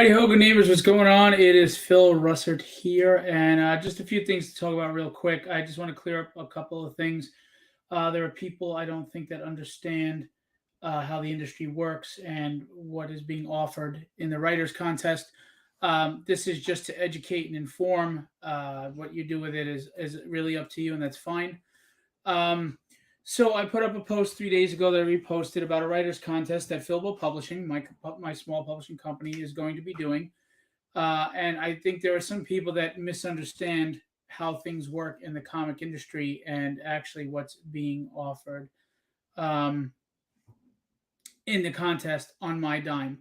Howdy ho, good neighbors. What's going on? It is Phil Russert here, and just a few things to talk about real quick. I just want to clear up a couple of things. There are people I don't think that understand how the industry works and what is being offered in the writers contest. This is just to educate and inform. What you do with it is really up to you, and that's fine. Um, so I put up a post 3 days ago that I reposted about a writers contest that Philbo Publishing, my small publishing company, is going to be doing. And I think there are some people that misunderstand how things work in the comic industry and actually what's being offered um, in the contest on my dime.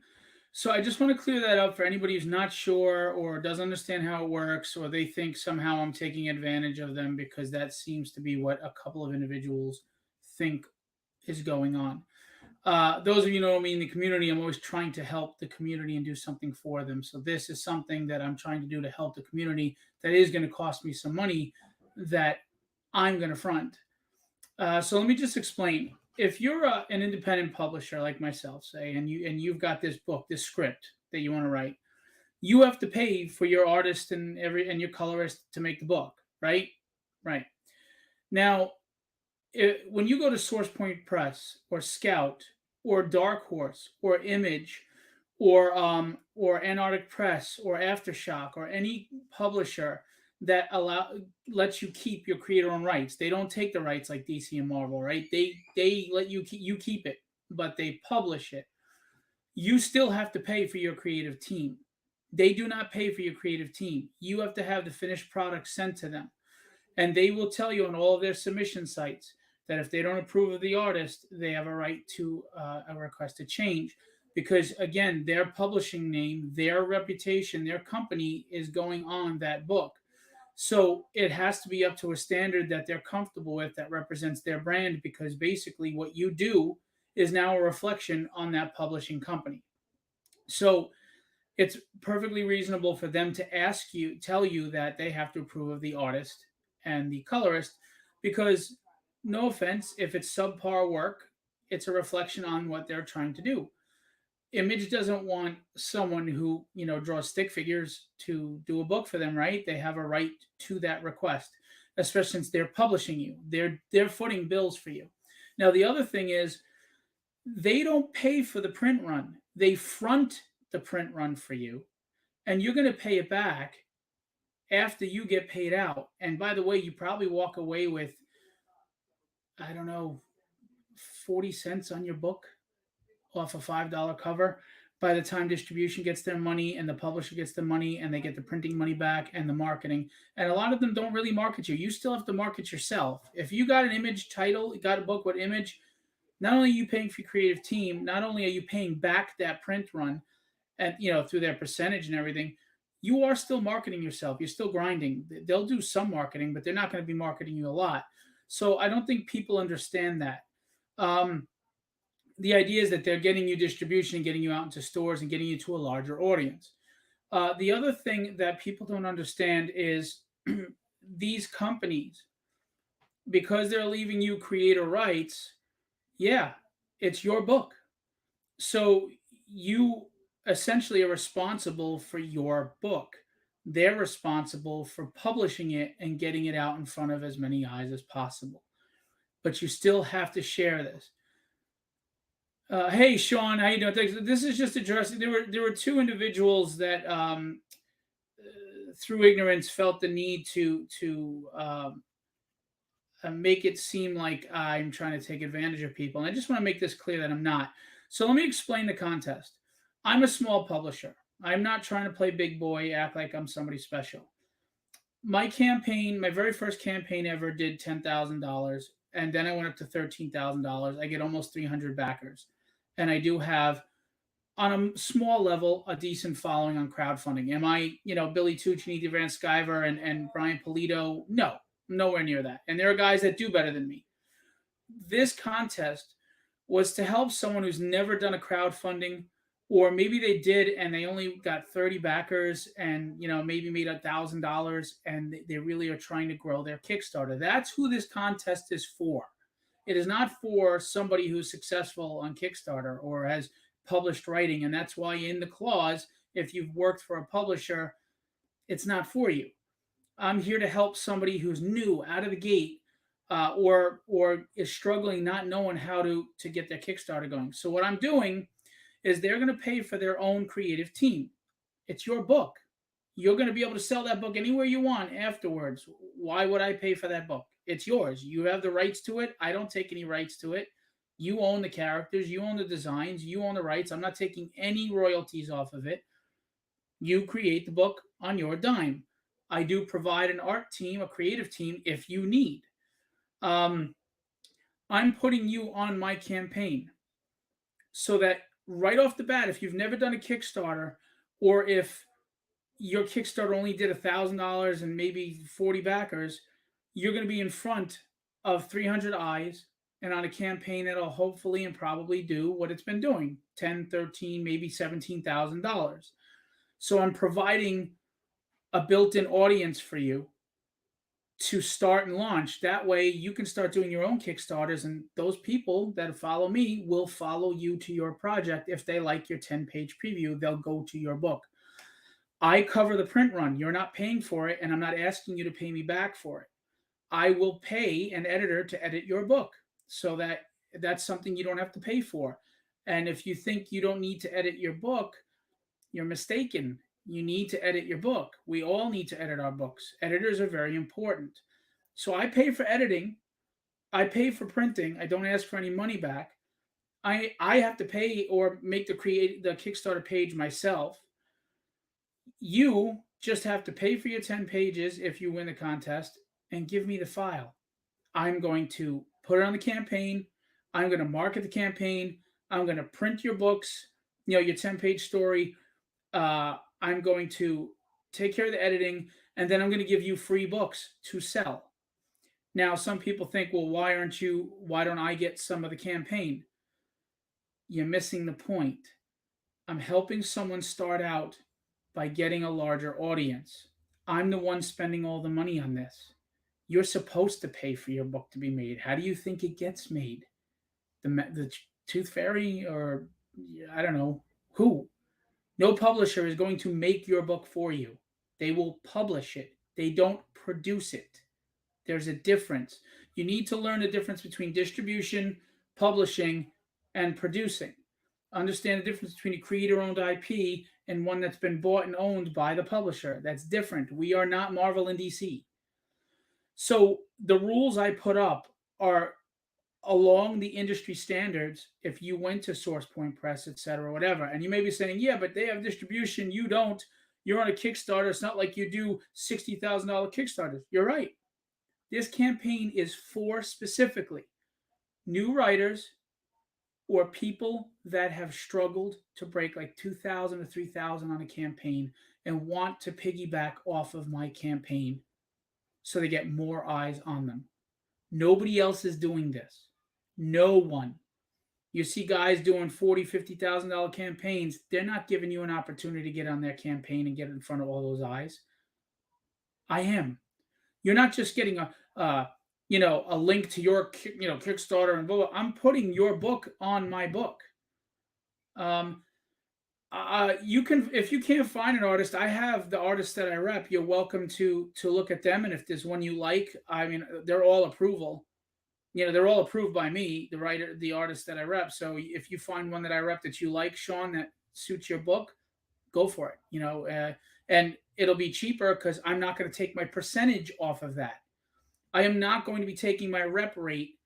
So I just want to clear that up for anybody who's not sure or doesn't understand how it works, or they think somehow I'm taking advantage of them, because that seems to be what a couple of individuals think is going on. Those of you who know me in the community, I'm always trying to help the community and do something for them. So this is something that I'm trying to do to help the community that is going to cost me some money that I'm going to front. So let me just explain. If you're an independent publisher like myself, say, and you've got this book, this script that you want to write, you have to pay for your artist and your colorist to make the book, right? Right. Now, when you go to Source Point Press or Scout or Dark Horse or Image or Antarctic Press or Aftershock or any publisher that lets you keep your creator own rights, they don't take the rights like DC and Marvel, right? They let you keep it, but they publish it. You still have to pay for your creative team. They do not pay for your creative team. You have to have the finished product sent to them. And they will tell you on all of their submission sites that if they don't approve of the artist, they have a right to a request to change. Because again, their publishing name, their reputation, their company is going on that book. So it has to be up to a standard that they're comfortable with, that represents their brand, because basically what you do is now a reflection on that publishing company. So it's perfectly reasonable for them to tell you that they have to approve of the artist and the colorist, because no offense, if it's subpar work, it's a reflection on what they're trying to do. Image doesn't want someone who draws stick figures to do a book for them, right? They have a right to that request, especially since they're publishing you. They're footing bills for you. Now the other thing is, they don't pay for the print run. They front the print run for you, and you're going to pay it back after you get paid out. And by the way, you probably walk away with, I don't know, 40 cents on your book off a $5 cover by the time distribution gets their money and the publisher gets the money and they get the printing money back and the marketing. And a lot of them don't really market you. You still have to market yourself. If you got an Image title, you got a book with Image, not only are you paying for your creative team, not only are you paying back that print run and through their percentage and everything, you are still marketing yourself. You're still grinding. They'll do some marketing, but they're not going to be marketing you a lot. So I don't think people understand that. The idea is that they're getting you distribution, getting you out into stores, and getting you to a larger audience. The other thing that people don't understand is these companies, because they're leaving you creator rights, yeah, it's your book. So you essentially are responsible for your book. They're responsible for publishing it and getting it out in front of as many eyes as possible. But you still have to share this. Hey, Sean, how you doing? This is just addressing. There were two individuals that, through ignorance, felt the need to make it seem like I'm trying to take advantage of people. And I just want to make this clear that I'm not. So let me explain the contest. I'm a small publisher. I'm not trying to play big boy, act like I'm somebody special. My campaign, my very first campaign ever, did $10,000, and then I went up to $13,000. I get almost 300 backers, and I do have, on a small level, a decent following on crowdfunding. Am I, Billy Tucci, Ethan Van Sciver, and Brian Polito? No, nowhere near that. And there are guys that do better than me. This contest was to help someone who's never done a crowdfunding, or maybe they did and they only got 30 backers and maybe made $1,000, and they really are trying to grow their Kickstarter. That's who this contest is for. It is not for somebody who's successful on Kickstarter or has published writing, and that's why in the clause If you've worked for a publisher, it's not for you. I'm here to help somebody who's new out of the gate, or is struggling, not knowing how to get their Kickstarter going. So what I'm doing is they're going to pay for their own creative team. It's your book. You're going to be able to sell that book anywhere you want afterwards. Why would I pay for that book? It's yours. You have the rights to it. I don't take any rights to it. You own the characters, you own the designs, you own the rights. I'm not taking any royalties off of it. You create the book on your dime. I do provide an art team, a creative team if you need. Um, I'm putting you on my campaign so that right off the bat, if you've never done a Kickstarter, or if your Kickstarter only did $1,000 and maybe 40 backers, you're going to be in front of 300 eyes and on a campaign that'll hopefully and probably do what it's been doing, 10, 13, maybe $17,000. So I'm providing a built-in audience for you to start and launch. That way you can start doing your own Kickstarters, and those people that follow me will follow you to your project. If they like your 10-page preview, they'll go to your book. I cover the print run. You're not paying for it, and I'm not asking you to pay me back for it. I will pay an editor to edit your book, so that's something you don't have to pay for. And if you think you don't need to edit your book, you're mistaken. You need to edit your book. We all need to edit our books. Editors are very important. So I pay for editing. I pay for printing. I don't ask for any money back. I have to pay or make the Kickstarter page myself. You just have to pay for your 10 pages if you win the contest and give me the file. I'm going to put it on the campaign. I'm going to market the campaign. I'm going to print your books, your 10-page story. I'm going to take care of the editing, and then I'm going to give you free books to sell. Now, some people think, well, why don't I get some of the campaign? You're missing the point. I'm helping someone start out by getting a larger audience. I'm the one spending all the money on this. You're supposed to pay for your book to be made. How do you think it gets made? The Tooth Fairy, or I don't know who? No publisher is going to make your book for you. They will publish it. They don't produce it. There's a difference. You need to learn the difference between distribution, publishing, and producing. Understand the difference between a creator-owned IP and one that's been bought and owned by the publisher. That's different. We are not Marvel and DC. So the rules I put up are along the industry standards. If you went to SourcePoint Press, etc., whatever, and you may be saying, yeah, but they have distribution, you don't. You're on a Kickstarter. It's not like you do $60,000 Kickstarters. You're right. This campaign is for specifically new writers or people that have struggled to break like 2,000 or 3,000 on a campaign and want to piggyback off of my campaign so they get more eyes on them. Nobody else is doing this. No one. You see guys doing $40,000, $50,000 campaigns. They're not giving you an opportunity to get on their campaign and get in front of all those eyes. I am. You're not just getting a link to your Kickstarter and blah, blah. I'm putting your book on my book. You can, if you can't find an artist, I have the artists that I rep. You're welcome to look at them, and if there's one you like, I mean, they're all approval. They're all approved by me, the writer, the artist that I rep. So if you find one that I rep that you like, Sean, that suits your book, go for it. And it'll be cheaper because I'm not going to take my percentage off of that. I am not going to be taking my rep rate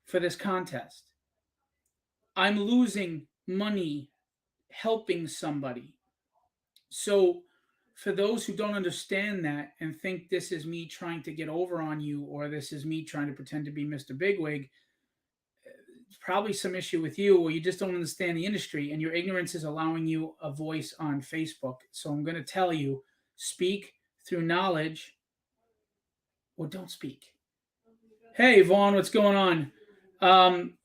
for this contest. I'm losing money helping somebody. So for those who don't understand that and think this is me trying to get over on you, or this is me trying to pretend to be Mr. Bigwig, it's probably some issue with you, or you just don't understand the industry and your ignorance is allowing you a voice on Facebook. So I'm going to tell you, speak through knowledge or don't speak. Hey, Vaughn, what's going on?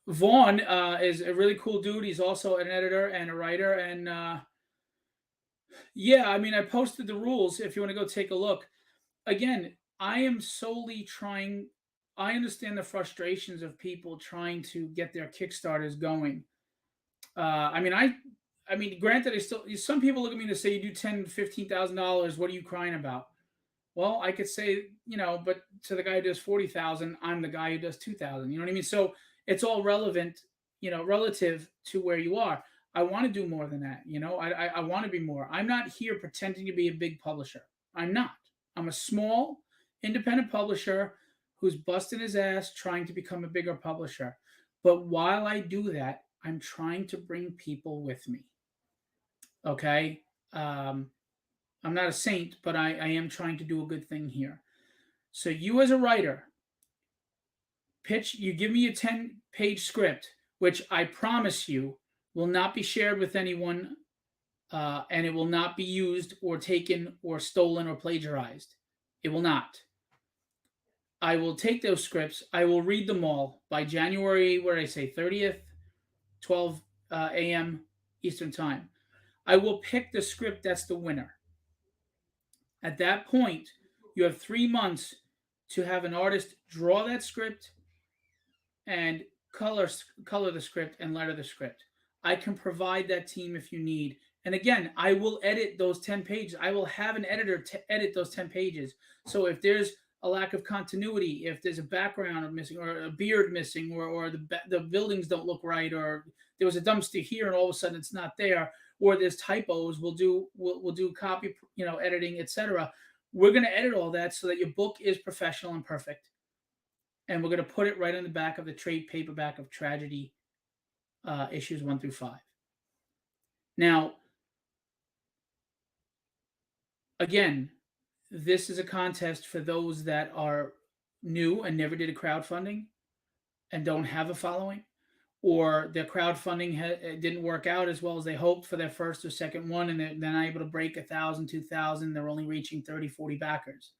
Vaughn is a really cool dude. He's also an editor and a writer. And yeah, I mean, I posted the rules if you want to go take a look. Again, I am solely trying, I understand the frustrations of people trying to get their Kickstarters going. I mean, I mean, granted, I still some people look at me and say, "You do $10,000, $15,000. What are you crying about?" Well, I could say, but to the guy who does 40,000, I'm the guy who does 2,000. You know what I mean? So it's all relevant, relative to where you are. I want to do more than that. I want to be more. I'm not here pretending to be a big publisher. I'm not. I'm a small independent publisher who's busting his ass trying to become a bigger publisher. But while I do that, I'm trying to bring people with me. Okay. I'm not a saint, but I am trying to do a good thing here. So you as a writer, you give me a 10-page script, which I promise you will not be shared with anyone, and it will not be used or taken or stolen or plagiarized. It will not. I will take those scripts. I will read them all by January, what did I say, 30th, 12 a.m. Eastern Time. I will pick the script that's the winner. At that point, you have 3 months to have an artist draw that script and color the script and letter the script. I can provide that team if you need. And again, I will edit those 10 pages. I will have an editor to edit those 10 pages. So if there's a lack of continuity, if there's a background missing or a beard missing, or the buildings don't look right, or there was a dumpster here and all of a sudden it's not there, or there's typos, we'll do copy, editing, etc. We're going to edit all that so that your book is professional and perfect. And we're going to put it right on the back of the trade paperback of Tragedy, issues 1 through 5. Now, again, this is a contest for those that are new and never did a crowdfunding and don't have a following, or their crowdfunding didn't work out as well as they hoped for their first or second one, and they're not able to break 1,000, 2,000. They're only reaching 30, 40 backers.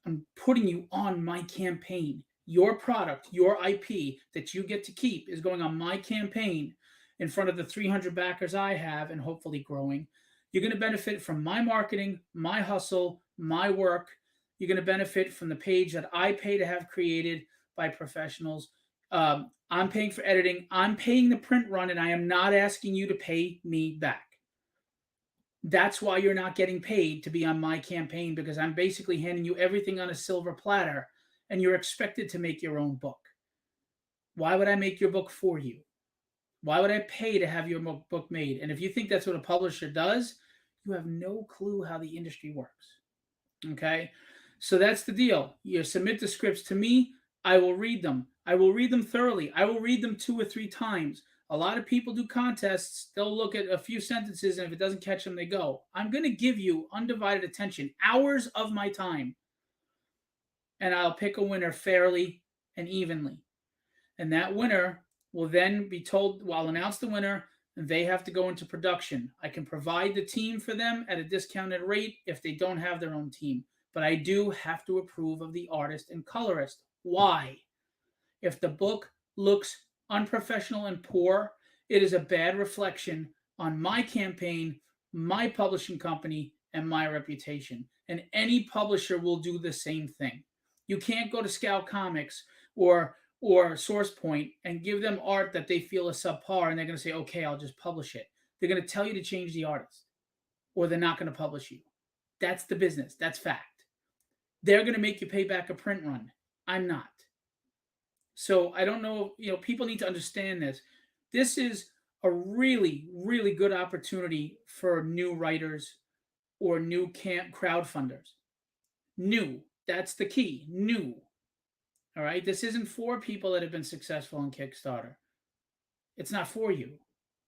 I'm putting you on my campaign. Your product, your IP that you get to keep is going on my campaign in front of the 300 backers I have and hopefully growing. You're going to benefit from my marketing, my hustle, my work. You're going to benefit from the page that I pay to have created by professionals. I'm paying for editing. I'm paying the print run, and I am not asking you to pay me back. That's why you're not getting paid to be on my campaign, because I'm basically handing you everything on a silver platter, and you're expected to make your own book. Why would I make your book for you? Why would I pay to have your book made? And if you think that's what a publisher does, you have no clue how the industry works. Okay? So that's the deal. You submit the scripts to me. I will read them. I will read them thoroughly. I will read them 2 or 3 times. A lot of people do contests. They'll look at a few sentences, and if it doesn't catch them, they go. I'm going to give you undivided attention, hours of my time, and I'll pick a winner fairly and evenly. And that winner will then be told, well, I'll announce the winner, and they have to go into production. I can provide the team for them at a discounted rate if they don't have their own team. But I do have to approve of the artist and colorist. Why? If the book looks unprofessional and poor, it is a bad reflection on my campaign, my publishing company, and my reputation. And any publisher will do the same thing. You can't go to Scout Comics or Source Point and give them art that they feel is subpar, and they're going to say, okay, I'll just publish it. They're going to tell you to change the artist, or they're not going to publish you. That's the business. That's fact. They're going to make you pay back a print run. I'm not. So I don't know, people need to understand this. This is a really, really good opportunity for new writers or new crowdfunders. New. That's the key. New. All right. This isn't for people that have been successful on Kickstarter. It's not for you.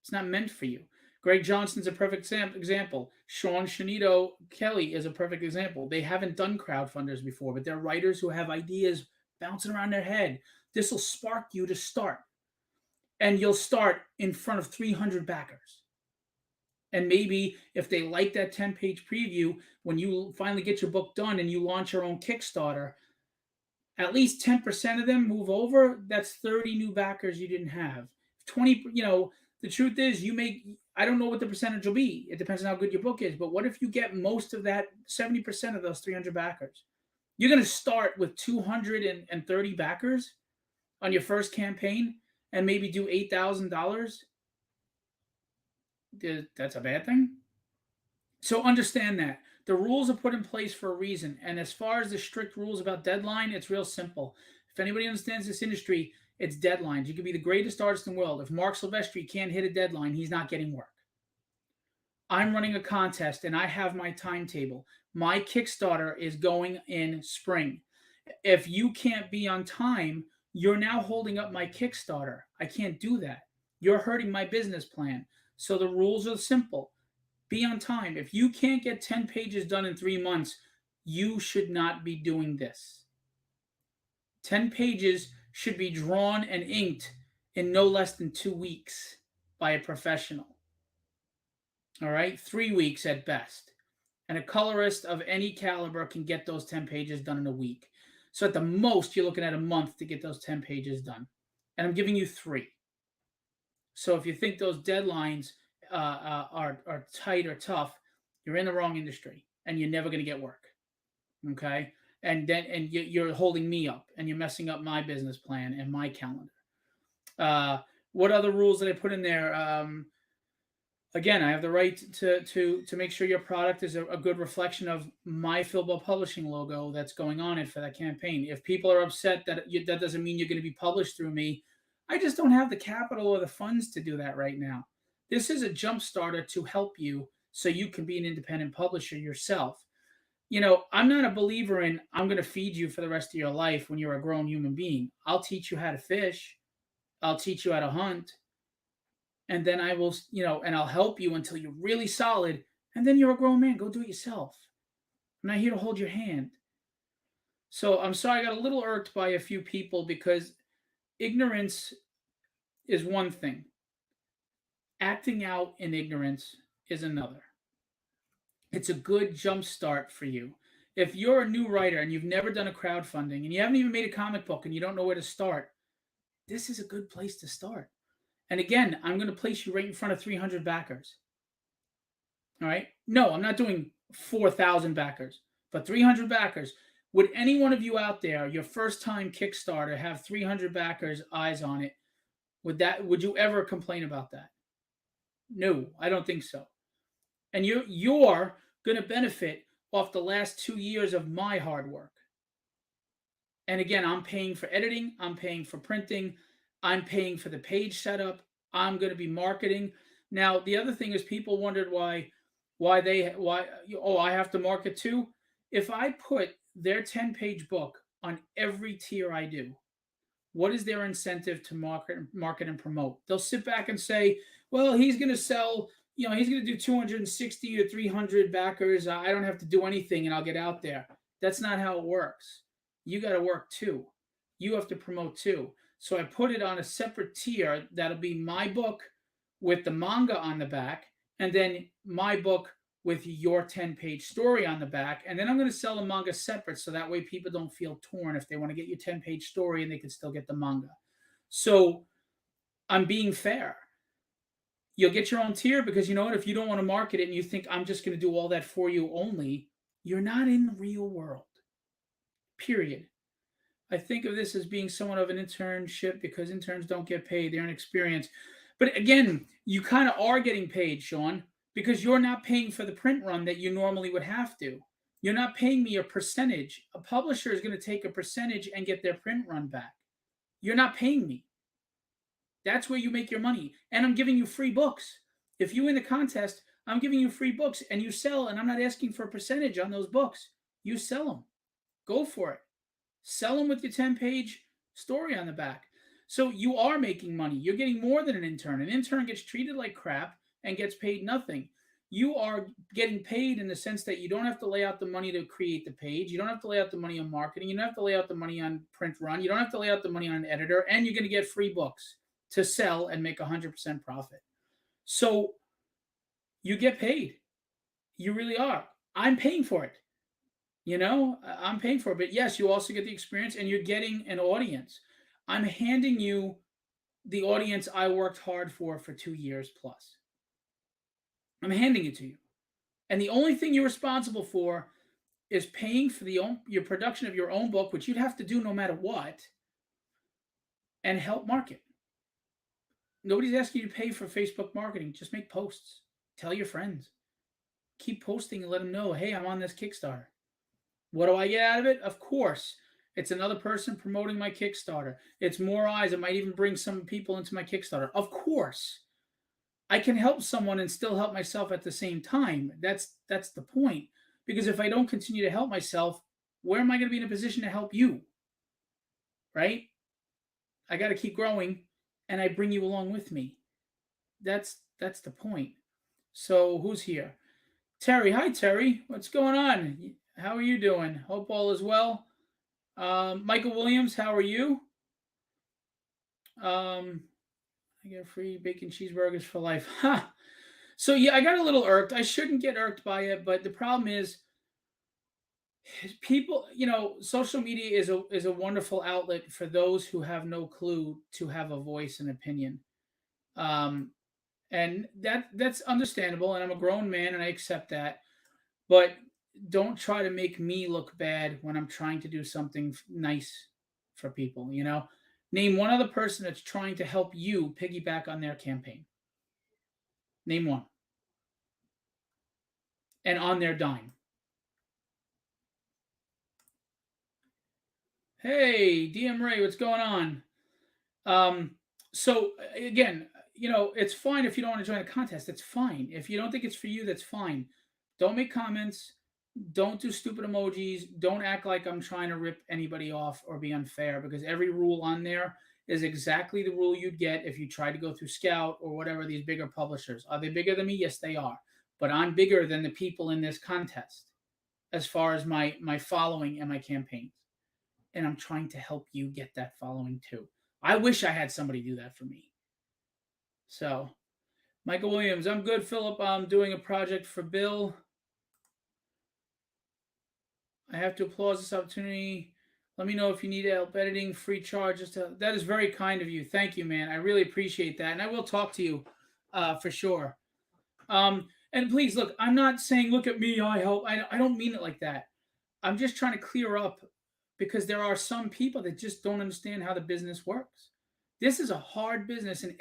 It's not meant for you. Greg Johnson's a perfect example. Sean Shanito Kelly is a perfect example. They haven't done crowdfunders before, but they're writers who have ideas bouncing around their head. This will spark you to start. And you'll start in front of 300 backers. And maybe if they like that 10-page preview, when you finally get your book done and you launch your own Kickstarter, at least 10% of them move over. That's 30 new backers you didn't have. 20, the truth is I don't know what the percentage will be. It depends on how good your book is. But what if you get most of that, 70% of those 300 backers? You're going to start with 230 backers on your first campaign and maybe do $8,000. That's a bad thing. So understand that the rules are put in place for a reason. And as far as the strict rules about deadline, it's real simple. If anybody understands this industry, it's deadlines. You could be the greatest artist in the world. If Mark Silvestri can't hit a deadline, he's not getting work. I'm running a contest and I have my timetable. My Kickstarter is going in spring. If you can't be on time, you're now holding up my Kickstarter. I can't do that. You're hurting my business plan. So the rules are simple. Be on time. If you can't get 10 pages done in 3 months, you should not be doing this. 10 pages should be drawn and inked in no less than 2 weeks by a professional. All right, 3 weeks at best. And a colorist of any caliber can get those 10 pages done in a week. So at the most, you're looking at a month to get those 10 pages done. And I'm giving you 3. So if you think those deadlines are tight or tough, you're in the wrong industry and you're never going to get work. Okay. And you're holding me up and you're messing up my business plan and my calendar. What other rules did I put in there? Again, I have the right to make sure your product is a good reflection of my Philbo Publishing logo that's going on it for that campaign. If people are upset that doesn't mean you're going to be published through me. I just don't have the capital or the funds to do that right now. This is a jump starter to help you so you can be an independent publisher yourself. I'm not a believer in I'm going to feed you for the rest of your life when you're a grown human being. I'll teach you how to fish. I'll teach you how to hunt. And then I will, and I'll help you until you're really solid. And then you're a grown man. Go do it yourself. I'm not here to hold your hand. So I'm sorry I got a little irked by a few people because ignorance is one thing. Acting out in ignorance is another. It's a good jump start for you. If you're a new writer and you've never done a crowdfunding and you haven't even made a comic book and you don't know where to start, this is a good place to start. And again, I'm going to place you right in front of 300 backers. All right? No, I'm not doing 4,000 backers, but 300 backers. Would any one of you out there, your first time Kickstarter, have 300 backers, eyes on it? Would you ever complain about that? No, I don't think so. And you're going to benefit off the last 2 years of my hard work. And again, I'm paying for editing, I'm paying for printing, I'm paying for the page setup, I'm going to be marketing. Now, the other thing is people wondered why I have to market too. If I put their 10-page book on every tier I do, what is their incentive to market and promote? They'll sit back and say, well, he's going to sell, he's going to do 260 or 300 backers. I don't have to do anything and I'll get out there. That's not how it works. You got to work too. You have to promote too. So I put it on a separate tier that'll be my book with the manga on the back, and then my book with your 10-page story on the back. And then I'm going to sell the manga separate so that way people don't feel torn if they want to get your 10-page story and they can still get the manga. So I'm being fair. You'll get your own tier because you know what? If you don't want to market it and you think I'm just going to do all that for you only, you're not in the real world. Period. I think of this as being somewhat of an internship because interns don't get paid. They're inexperienced. But again, you kind of are getting paid, Sean, because you're not paying for the print run that you normally would have to. You're not paying me a percentage. A publisher is going to take a percentage and get their print run back. You're not paying me. That's where you make your money. And I'm giving you free books. If you win the contest, I'm giving you free books and you sell, and I'm not asking for a percentage on those books. You sell them. Go for it. Sell them with your 10-page story on the back. So you are making money. You're getting more than an intern. An intern gets treated like crap and gets paid nothing. You are getting paid in the sense that you don't have to lay out the money to create the page. You don't have to lay out the money on marketing. You don't have to lay out the money on print run. You don't have to lay out the money on an editor. And you're going to get free books to sell and make 100% profit. So you get paid. You really are. I'm paying for it. I'm paying for it. But yes, you also get the experience and you're getting an audience. I'm handing you the audience I worked hard for 2 years plus. I'm handing it to you. And the only thing you're responsible for is paying for your production of your own book, which you'd have to do no matter what, and help market. Nobody's asking you to pay for Facebook marketing. Just make posts. Tell your friends. Keep posting and let them know, hey, I'm on this Kickstarter. What do I get out of it? Of course, it's another person promoting my Kickstarter. It's more eyes. It might even bring some people into my Kickstarter. Of course, I can help someone and still help myself at the same time. That's the point. Because if I don't continue to help myself, where am I going to be in a position to help you? Right? I got to keep growing, and I bring you along with me. That's the point. So who's here? Terry. Hi, Terry. What's going on? How are you doing? Hope all is well. Michael Williams, how are you? Um, I get free bacon cheeseburgers for life. Ha! So yeah, I got a little irked. I shouldn't get irked by it, but the problem is people, social media is a wonderful outlet for those who have no clue to have a voice and opinion. Um, and that's understandable, and I'm a grown man and I accept that. But don't try to make me look bad when I'm trying to do something nice for people. Name one other person that's trying to help you piggyback on their campaign. Name one. And on their dime. Hey, DM Ray, what's going on? Um, so again, it's fine if you don't want to join a contest. It's fine. If you don't think it's for you, that's fine. Don't make comments. Don't do stupid emojis. Don't act like I'm trying to rip anybody off or be unfair, because every rule on there is exactly the rule you'd get if you tried to go through Scout or whatever these bigger publishers. Are they bigger than me? Yes, they are. But I'm bigger than the people in this contest as far as my following and my campaigns. And I'm trying to help you get that following too. I wish I had somebody do that for me. So, Michael Williams, I'm good, Philip. I'm doing a project for Bill. I have to applaud this opportunity. Let me know if you need help editing, free charges. That is very kind of you. Thank you, man. I really appreciate that. And I will talk to you for sure. And please, look, I'm not saying, look at me, I help. I don't mean it like that. I'm just trying to clear up, because there are some people that just don't understand how the business works. This is a hard business, and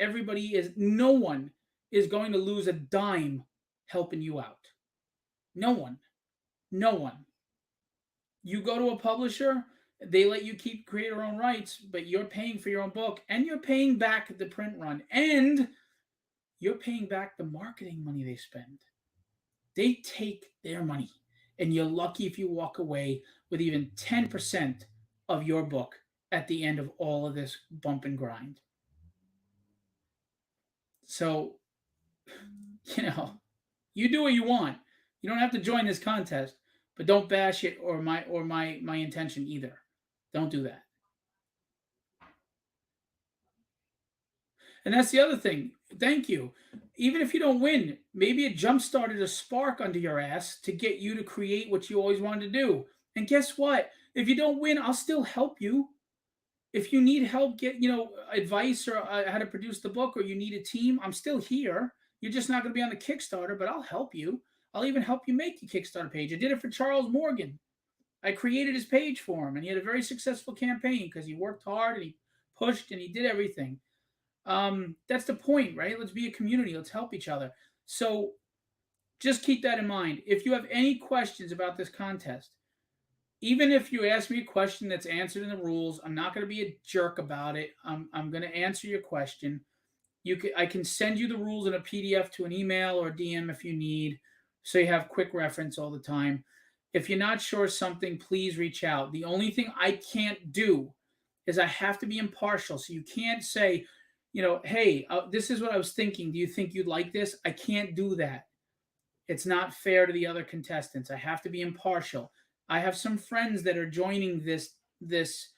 no one is going to lose a dime helping you out. No one. No one. You go to a publisher, they let you keep creator own rights, but you're paying for your own book, and you're paying back the print run, and you're paying back the marketing money they spend. They take their money, and you're lucky if you walk away with even 10% of your book at the end of all of this bump and grind. So, you know, you do what you want. You don't have to join this contest, but don't bash it or my intention either. Don't do that. And that's the other thing. Thank you. Even if you don't win, maybe it jump started a spark under your ass to get you to create what you always wanted to do. And guess what? If you don't win, I'll still help you. If you need help, get advice or how to produce the book, or you need a team, I'm still here. You're just not going to be on the Kickstarter, but I'll help you. I'll even help you make the Kickstarter page. I did it for Charles Morgan. I created his page for him, and he had a very successful campaign because he worked hard and he pushed and he did everything. That's the point, right? Let's be a community. Let's help each other. So just keep that in mind. If you have any questions about this contest, even if you ask me a question that's answered in the rules, I'm not going to be a jerk about it. I'm going to answer your question. I can send you the rules in a PDF to an email or DM if you need, so you have quick reference all the time. If you're not sure something, please reach out. The only thing I can't do is I have to be impartial. So you can't say, hey, this is what I was thinking. Do you think you'd like this? I can't do that. It's not fair to the other contestants. I have to be impartial. I have some friends that are joining this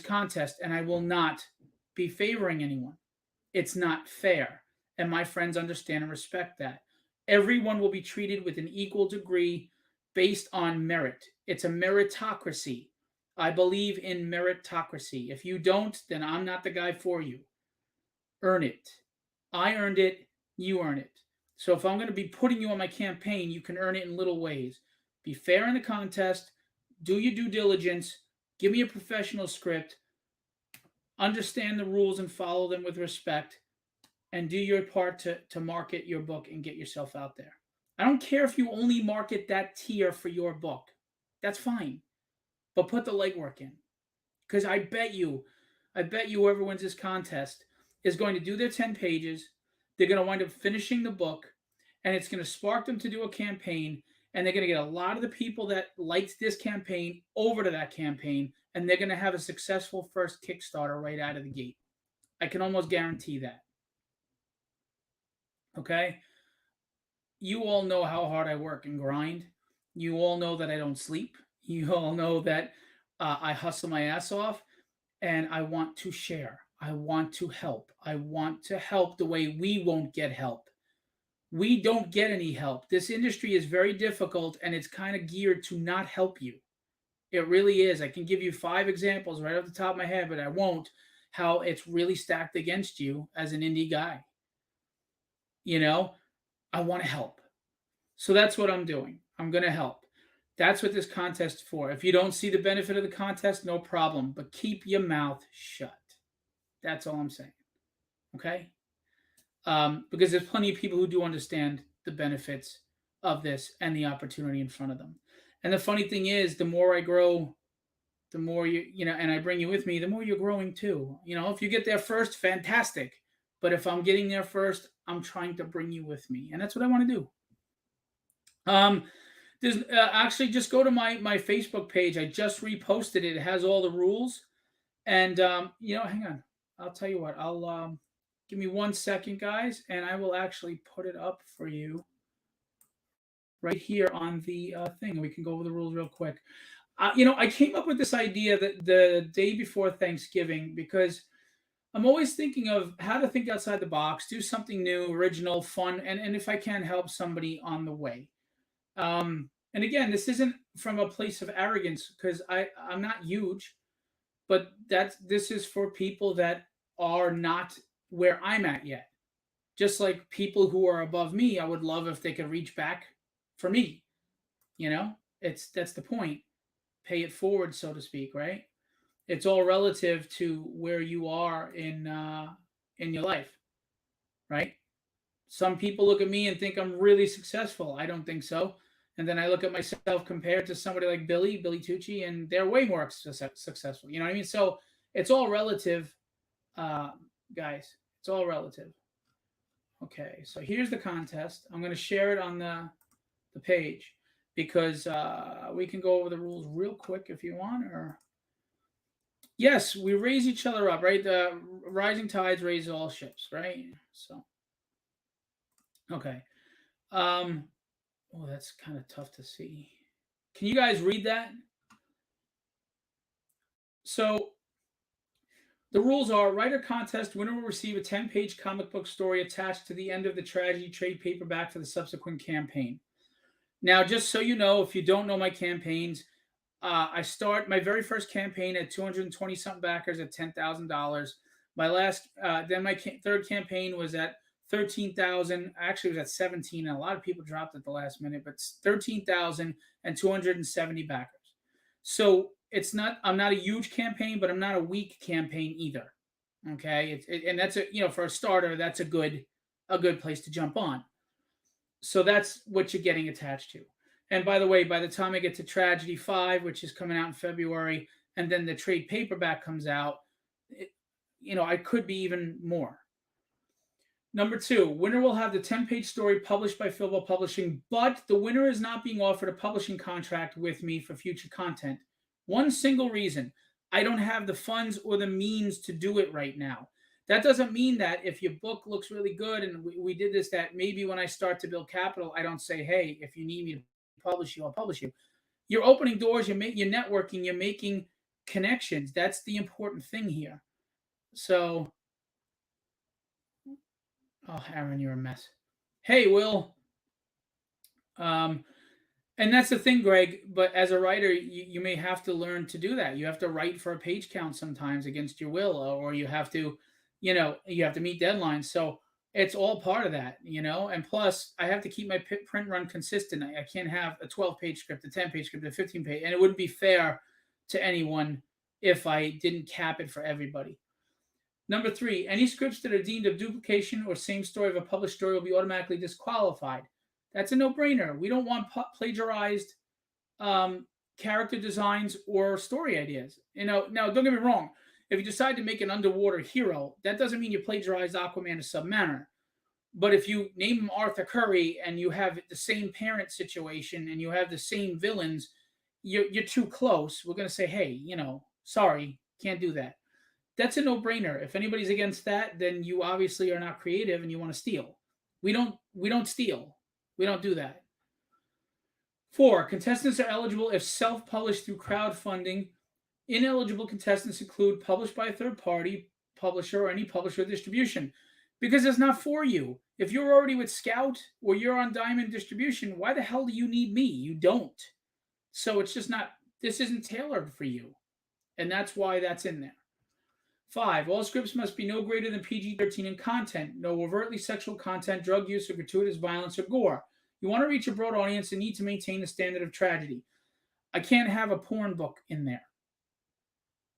contest, and I will not be favoring anyone. It's not fair, and my friends understand and respect that. Everyone will be treated with an equal degree based on merit. It's a meritocracy. I believe in meritocracy. If you don't, then I'm not the guy for you. Earn it. I earned it. You earn it. So if I'm going to be putting you on my campaign, you can earn it in little ways. Be fair in the contest. Do your due diligence. Give me a professional script. Understand the rules and follow them with respect. and do your part to market your book and get yourself out there. I don't care if you only market that tier for your book. That's fine. But put the legwork in. Because I bet you whoever wins this contest is going to do their 10 pages. They're going to wind up finishing the book, and it's going to spark them to do a campaign. And they're going to get a lot of the people that liked this campaign over to that campaign, and they're going to have a successful first Kickstarter right out of the gate. I can almost guarantee that. Okay? You all know how hard I work and grind. You all know that I don't sleep. You all know that I hustle my ass off, and I want to share. I want to help. I want to help the way we won't get help. We don't get any help. This industry is very difficult, and it's kind of geared to not help you. It really is. I can give you 5 examples right off the top of my head, but I won't. How it's really stacked against you as an indie guy. You know, I want to help. So that's what I'm doing. I'm going to help. That's what this contest is for. If you don't see the benefit of the contest, no problem. But keep your mouth shut. That's all I'm saying. Okay? Because there's plenty of people who do understand the benefits of this and the opportunity in front of them. And the funny thing is, the more I grow, the more and I bring you with me, the more you're growing too. If you get there first, fantastic. But if I'm getting there first, I'm trying to bring you with me. And that's what I want to do. There's actually just go to my Facebook page. I just reposted it. It has all the rules. And hang on. I'll tell you what. I'll give me 1 second, guys, and I will actually put it up for you right here on the thing. We can go over the rules real quick. I came up with this idea that the day before Thanksgiving because I'm always thinking of how to think outside the box, do something new, original, fun, and if I can help somebody on the way. And again, this isn't from a place of arrogance because I'm not huge, but this is for people that are not where I'm at yet. Just like people who are above me, I would love if they could reach back for me. That's the point. Pay it forward, so to speak, right? It's all relative to where you are in your life, right? Some people look at me and think I'm really successful. I don't think so. And then I look at myself compared to somebody like Billy Tucci, and they're way more successful. You know what I mean? So it's all relative, guys. It's all relative. Okay, so here's the contest. I'm going to share it on the page because we can go over the rules real quick if you want. Or yes, we raise each other up, right? The rising tides raise all ships, right? So okay. Oh, that's kind of tough to see. Can you guys read that? So the rules are writer contest winner will receive a 10-page comic book story attached to the end of the tragedy trade paperback for the subsequent campaign. Now, just so you know, if you don't know my campaigns, I start my very first campaign at 220 something backers at $10,000. My last, then my third campaign was at 13,000. Actually, it was at 17, and a lot of people dropped at the last minute, but 13,270 backers. So I'm not a huge campaign, but I'm not a weak campaign either. Okay, and that's for a starter, that's a good place to jump on. So that's what you're getting attached to. And by the way, by the time I get to Tragedy 5, which is coming out in February, and then the trade paperback comes out, I could be even more. Number 2, winner will have the 10-page story published by Philbo Publishing, but the winner is not being offered a publishing contract with me for future content. One single reason: I don't have the funds or the means to do it right now. That doesn't mean that if your book looks really good and we did this, that maybe when I start to build capital, I don't say, hey, if you need me to publish you, I'll publish you. You're opening doors, you're networking, you're making connections. That's the important thing here. So, oh, Aaron, you're a mess. Hey, Will. And that's the thing, Greg. But as a writer, you may have to learn to do that. You have to write for a page count sometimes against your will, or you have to, you have to meet deadlines. So it's all part of that, And plus, I have to keep my print run consistent. I can't have a 12-page script, a 10-page script, a 15-page, and it wouldn't be fair to anyone if I didn't cap it for everybody. Number 3, any scripts that are deemed of duplication or same story of a published story will be automatically disqualified. That's a no-brainer. We don't want plagiarized um, character designs or story ideas. Now don't get me wrong. If you decide to make an underwater hero, that doesn't mean you plagiarized Aquaman or Submariner. But if you name him Arthur Curry and you have the same parent situation and you have the same villains, you're too close. We're going to say, hey, sorry, can't do that. That's a no-brainer. If anybody's against that, then you obviously are not creative and you want to steal. We don't steal. We don't do that. 4, contestants are eligible if self-published through crowdfunding. Ineligible contestants include published by a third party, publisher, or any publisher or distribution. Because it's not for you. If you're already with Scout or you're on Diamond Distribution, why the hell do you need me? You don't. So it's just not, this isn't tailored for you. And that's why that's in there. 5, all scripts must be no greater than PG-13 in content, no overtly sexual content, drug use, or gratuitous violence or gore. You want to reach a broad audience and need to maintain the standard of tragedy. I can't have a porn book in there.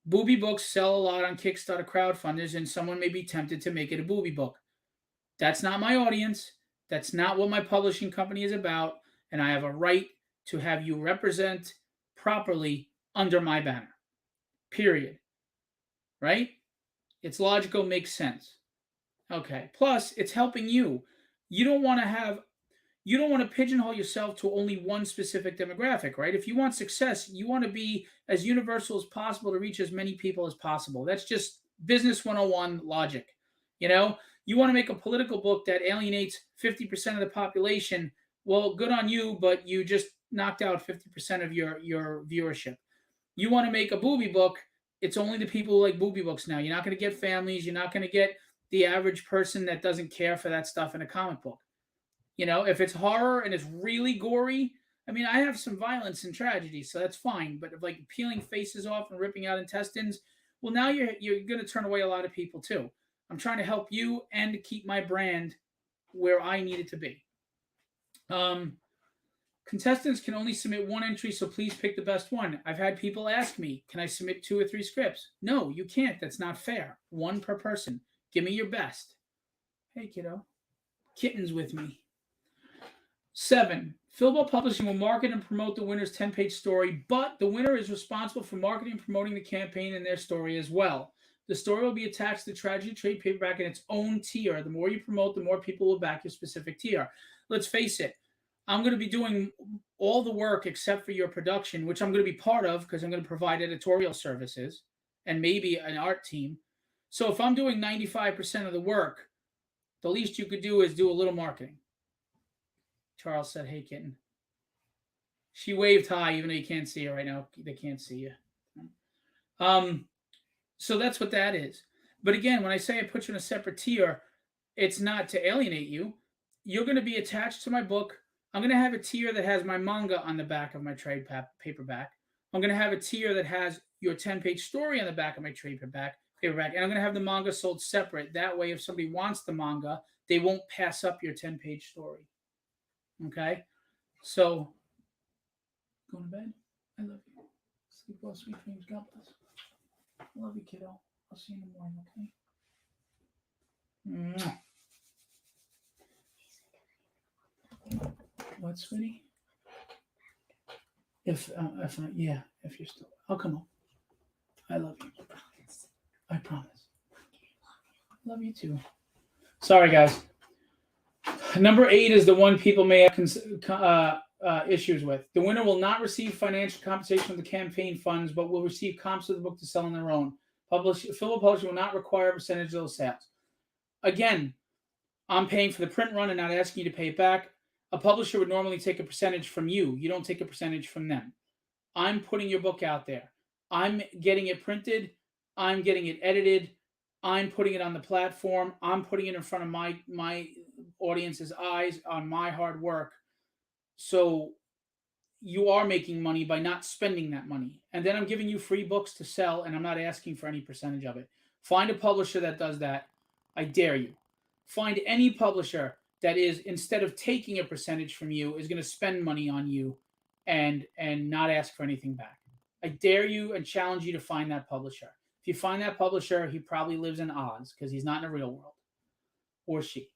Booby books sell a lot on Kickstarter crowdfunders, and someone may be tempted to make it a booby book. That's not my audience. That's not what my publishing company is about, and I have a right to have you represent properly under my banner. Period. Right? It's logical, makes sense. Okay. Plus, it's helping you. You don't want to pigeonhole yourself to only one specific demographic, right? If you want success, you want to be as universal as possible to reach as many people as possible. That's just business 101 logic. You want to make a political book that alienates 50% of the population. Well, good on you, but you just knocked out 50% of your viewership. You want to make a booby book, it's only the people who like booby books now. You're not going to get families. You're not going to get the average person that doesn't care for that stuff in a comic book. If it's horror and it's really gory, I mean, I have some violence and tragedy, so that's fine. But if like peeling faces off and ripping out intestines, well, now you're going to turn away a lot of people too. I'm trying to help you and keep my brand where I need it to be. Contestants can only submit one entry, so please pick the best one. I've had people ask me, can I submit 2 or 3 scripts? No, you can't. That's not fair. 1 per person. Give me your best. Hey, kiddo. Kitten's with me. 7, Philbo Publishing will market and promote the winner's 10-page story, but the winner is responsible for marketing and promoting the campaign and their story as well. The story will be attached to the tragedy trade paperback in its own tier. The more you promote, the more people will back your specific tier. Let's face it, I'm going to be doing all the work except for your production, which I'm going to be part of because I'm going to provide editorial services and maybe an art team. So if I'm doing 95% of the work, the least you could do is do a little marketing. Charles said, hey, kitten. She waved hi, even though you can't see her right now. They can't see you. So that's what that is. But again, when I say I put you in a separate tier, it's not to alienate you. You're going to be attached to my book. I'm going to have a tier that has my manga on the back of my trade paperback. I'm going to have a tier that has your 10-page story on the back of my trade paperback. And I'm going to have the manga sold separate. That way, if somebody wants the manga, they won't pass up your 10-page story. Okay? So, going to bed? I love you. Sleep well, sweet dreams. God bless. I love you, kiddo. I'll see you in the morning, okay? Mwah. What, sweetie? If you're still, I'll come home. I love you. I promise. I love you too. Sorry, guys. Number 8 is the one people may have issues with. The winner will not receive financial compensation from the campaign funds, but will receive comps of the book to sell on their own. Philbo Publishing will not require a percentage of those sales. Again, I'm paying for the print run and not asking you to pay it back. A publisher would normally take a percentage from you. You don't take a percentage from them. I'm putting your book out there. I'm getting it printed. I'm getting it edited. I'm putting it on the platform. I'm putting it in front of my audience's eyes on my hard work. So you are making money by not spending that money. And then I'm giving you free books to sell, and I'm not asking for any percentage of it. Find a publisher that does that. I dare you. Find any publisher that is, instead of taking a percentage from you, is going to spend money on you and not ask for anything back. I dare you and challenge you to find that publisher. If you find that publisher, he probably lives in Oz because he's not in the real world, or she.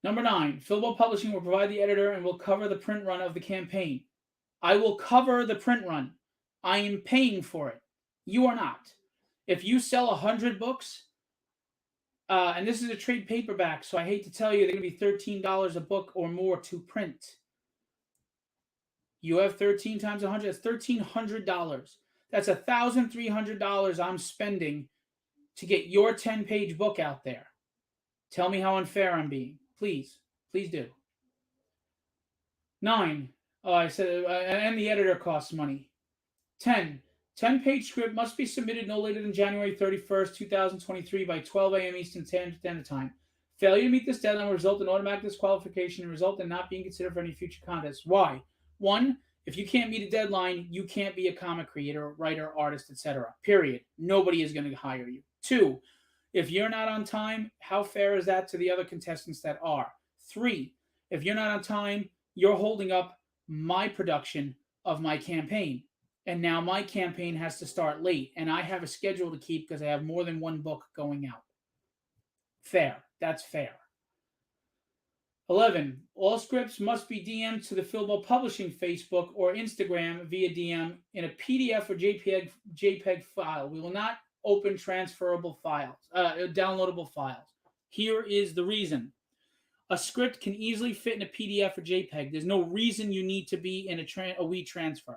Number 9, Filbo Publishing will provide the editor and will cover the print run of the campaign. I will cover the print run. I am paying for it. You are not. If you sell 100 books, and this is a trade paperback, so I hate to tell you, they're going to be $13 a book or more to print. You have 13 times 100, that's $1,300. That's $1,300 I'm spending to get your 10-page book out there. Tell me how unfair I'm being. Please do. 9, I said, and the editor costs money. 10-page script must be submitted no later than January 31st, 2023 by 12 a.m. Eastern Standard Time. Failure to meet this deadline will result in automatic disqualification and result in not being considered for any future contests. Why? 1, if you can't meet a deadline, you can't be a comic creator, writer, artist, etc. Period. Nobody is going to hire you. 2, if you're not on time, how fair is that to the other contestants that are? 3, if you're not on time, you're holding up my production of my campaign. And now my campaign has to start late, and I have a schedule to keep because I have more than one book going out. Fair. That's fair. 11, all scripts must be DM'd to the Filbo Publishing Facebook or Instagram via DM in a PDF or JPEG file. We will not open transferable files, downloadable files. Here is the reason. A script can easily fit in a PDF or JPEG. There's no reason you need to be in a WeTransfer.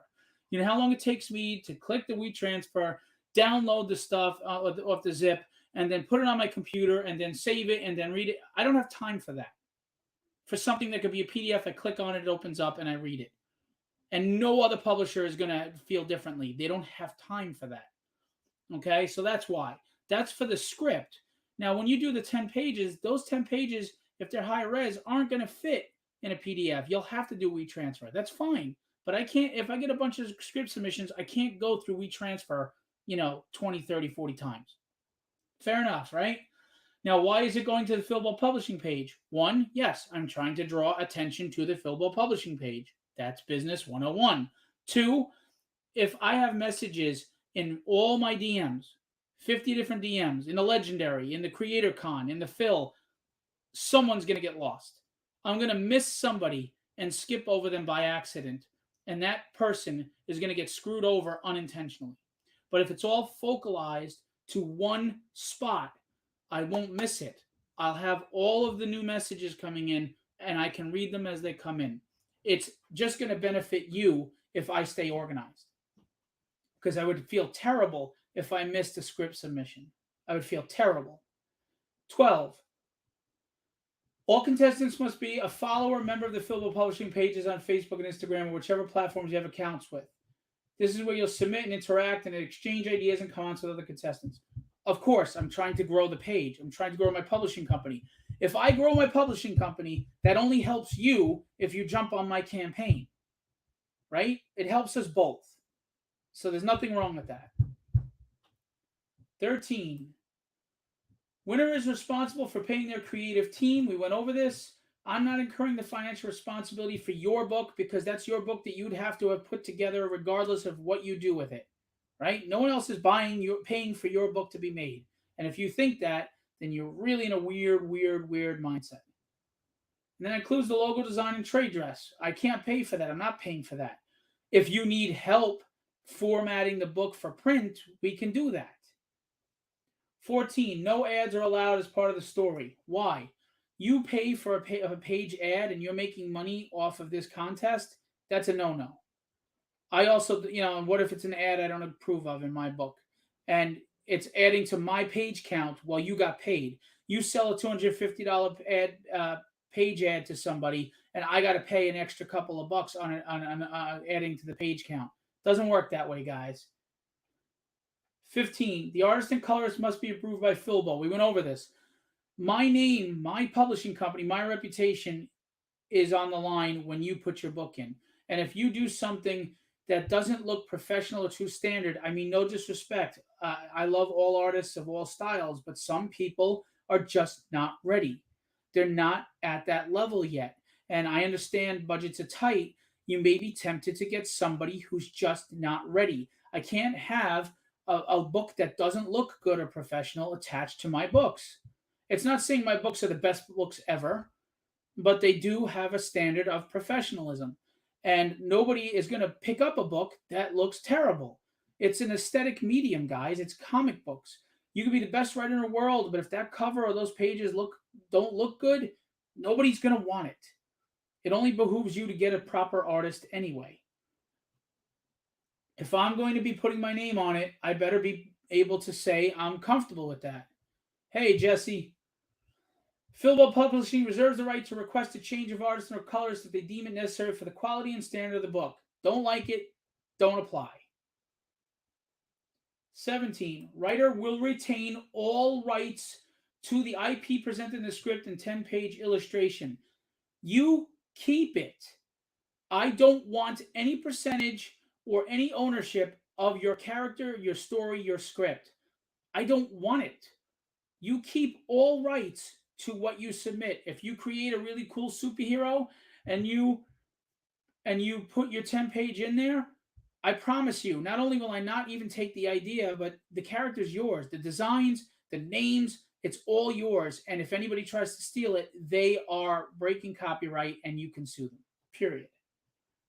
You know how long it takes me to click the WeTransfer, download the stuff off the zip, and then put it on my computer, and then save it, and then read it? I don't have time for that. For something that could be a PDF, I click on it, it opens up, and I read it. And no other publisher is going to feel differently. They don't have time for that. Okay, so that's why. That's for the script. Now, when you do the 10 pages, those 10 pages, if they're high res, aren't going to fit in a PDF. You'll have to do WeTransfer. That's fine. But I can't, if I get a bunch of script submissions, I can't go through WeTransfer, 20, 30, 40 times. Fair enough, right? Now, why is it going to the Filbo Publishing page? 1, yes, I'm trying to draw attention to the Filbo Publishing page. That's business 101. 2, if I have messages in all my DMs, 50 different DMs, in the Legendary, in the Creator Con, in the Phil, someone's going to get lost. I'm going to miss somebody and skip over them by accident, and that person is going to get screwed over unintentionally. But if it's all focalized to one spot, I won't miss it. I'll have all of the new messages coming in, and I can read them as they come in. It's just going to benefit you if I stay organized. Because I would feel terrible if I missed a script submission. I would feel terrible. 12, all contestants must be a follower, member of the Filbo Publishing pages on Facebook and Instagram, or whichever platforms you have accounts with. This is where you'll submit and interact and exchange ideas and comments with other contestants. Of course, I'm trying to grow the page. I'm trying to grow my publishing company. If I grow my publishing company, that only helps you if you jump on my campaign, right? It helps us both. So there's nothing wrong with that. 13, winner is responsible for paying their creative team. We went over this. I'm not incurring the financial responsibility for your book because that's your book that you'd have to have put together regardless of what you do with it, right? No one else is paying for your book to be made. And if you think that, then you're really in a weird mindset. And then it includes the logo design and trade dress. I can't pay for that. I'm not paying for that. If you need help formatting the book for print, we can do that. 14, no ads are allowed as part of the story. Why? You pay for a page ad and you're making money off of this contest, that's a no-no. I also, what if it's an ad I don't approve of in my book? And it's adding to my page count while you got paid. You sell a $250 page ad to somebody, and I got to pay an extra couple of bucks on adding to the page count. Doesn't work that way, guys. 15, the artist and colorist must be approved by Filbo. We went over this. My name, my publishing company, my reputation is on the line when you put your book in. And if you do something that doesn't look professional or too standard, I mean, no disrespect. I love all artists of all styles, but some people are just not ready. They're not at that level yet. And I understand budgets are tight. You may be tempted to get somebody who's just not ready. I can't have a book that doesn't look good or professional attached to my books. It's not saying my books are the best books ever, but they do have a standard of professionalism. And nobody is going to pick up a book that looks terrible. It's an aesthetic medium, guys. It's comic books. You could be the best writer in the world, but if that cover or those pages don't look good, nobody's going to want it. It only behooves you to get a proper artist anyway. If I'm going to be putting my name on it, I better be able to say I'm comfortable with that. Hey, Jesse, Philbo Publishing reserves the right to request a change of artist or colors if they deem it necessary for the quality and standard of the book. Don't like it, don't apply. 17. Writer will retain all rights to the IP presented in the script and 10-page illustration. You keep it. I don't want any percentage or any ownership of your character, your story, your script. I don't want it. You keep all rights to what you submit. If you create a really cool superhero and you put your 10-page in there, I promise you, not only will I not even take the idea, but the character's yours. The designs, the names, it's all yours. And if anybody tries to steal it, they are breaking copyright and you can sue them. Period.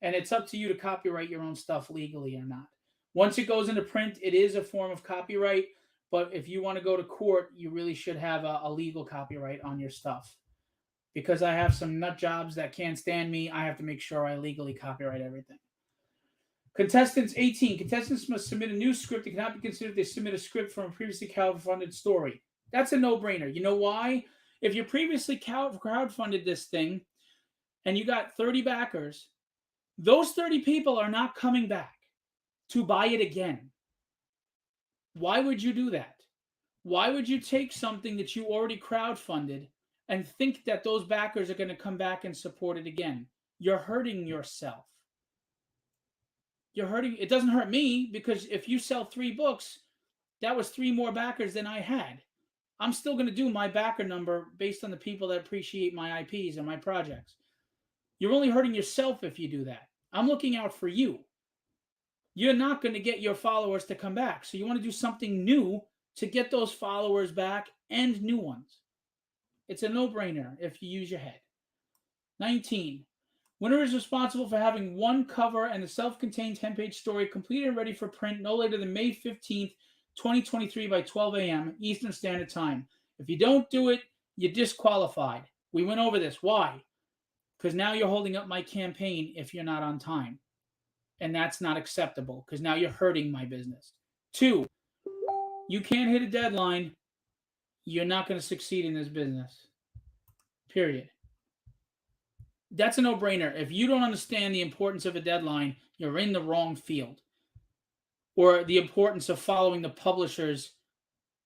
And it's up to you to copyright your own stuff legally or not. Once it goes into print, it is a form of copyright. But if you want to go to court, you really should have a legal copyright on your stuff. Because I have some nut jobs that can't stand me, I have to make sure I legally copyright everything. Contestants 18. Contestants must submit a new script. It cannot be considered if they submit a script from a previously crowdfunded story. That's a no-brainer. You know why? If you previously crowdfunded this thing and you got 30 backers, those 30 people are not coming back to buy it again. Why would you do that? Why would you take something that you already crowdfunded and think that those backers are going to come back and support it again? You're hurting yourself. It doesn't hurt me because if you sell 3 books, that was 3 more backers than I had. I'm still going to do my backer number based on the people that appreciate my IPs and my projects. You're only hurting yourself if you do that. I'm looking out for you. You're not going to get your followers to come back. So you want to do something new to get those followers back and new ones. It's a no-brainer if you use your head. 19. Winner is responsible for having one cover and the self-contained 10-page story completed and ready for print no later than May 15th, 2023 by 12 a.m. Eastern Standard Time. If you don't do it, you're disqualified. We went over this. Why? Because now you're holding up my campaign if you're not on time. And that's not acceptable because now you're hurting my business. 2, you can't hit a deadline. You're not going to succeed in this business. Period. That's a no-brainer. If you don't understand the importance of a deadline, you're in the wrong field. Or the importance of following the publisher's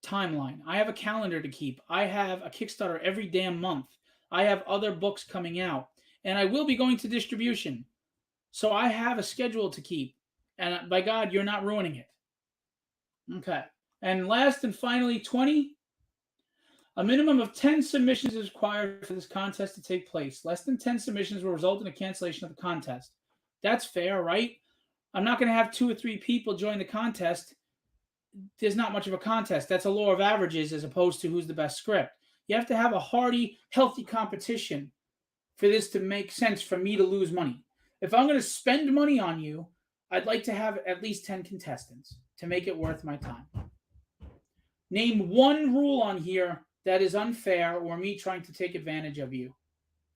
timeline. I have a calendar to keep. I have a Kickstarter every damn month. I have other books coming out. And I will be going to distribution. So I have a schedule to keep. And by God, you're not ruining it. Okay. And last and finally, 20. A minimum of 10 submissions is required for this contest to take place. Less than 10 submissions will result in a cancellation of the contest. That's fair, right? I'm not going to have 2 or 3 people join the contest. There's not much of a contest. That's a law of averages as opposed to who's the best script. You have to have a hearty, healthy competition for this to make sense for me to lose money. If I'm going to spend money on you, I'd like to have at least 10 contestants to make it worth my time. Name one rule on here that is unfair or me trying to take advantage of you.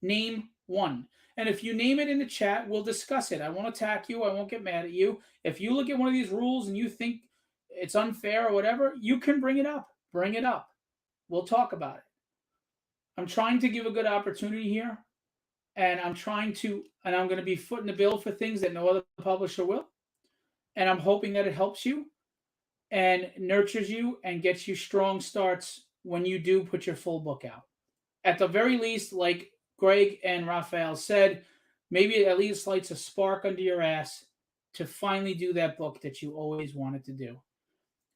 Name one. And if you name it in the chat, we'll discuss it. I won't attack you. I won't get mad at you. If you look at one of these rules and you think it's unfair or whatever, you can bring it up. Bring it up. We'll talk about it. I'm trying to give a good opportunity here. And I'm going to be footing the bill for things that no other publisher will. And I'm hoping that it helps you and nurtures you and gets you strong starts when you do put your full book out. At the very least, like Greg and Raphael said, maybe it at least lights a spark under your ass to finally do that book that you always wanted to do.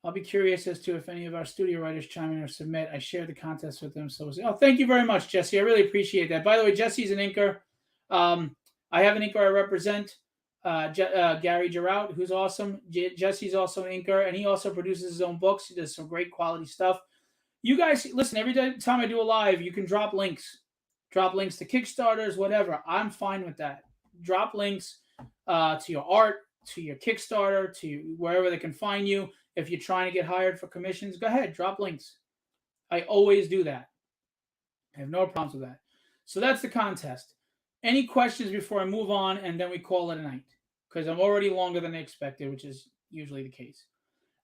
I'll be curious as to if any of our studio writers chime in or submit. I share the contest with them. So, thank you very much, Jesse. I really appreciate that. By the way, Jesse's an inker. I have an inker I represent. Gary Girout, who's awesome. Jesse's also an inker, and he also produces his own books. He does some great quality stuff. You guys, listen, every time I do a live, you can drop links to Kickstarters, whatever. I'm fine with that. Drop links to your art, to your Kickstarter, to wherever they can find you. If you're trying to get hired for commissions, go ahead, drop links. I always do that. I have no problems with that. So that's the contest. Any questions before I move on, and then we call it a night? Because I'm already longer than I expected, which is usually the case.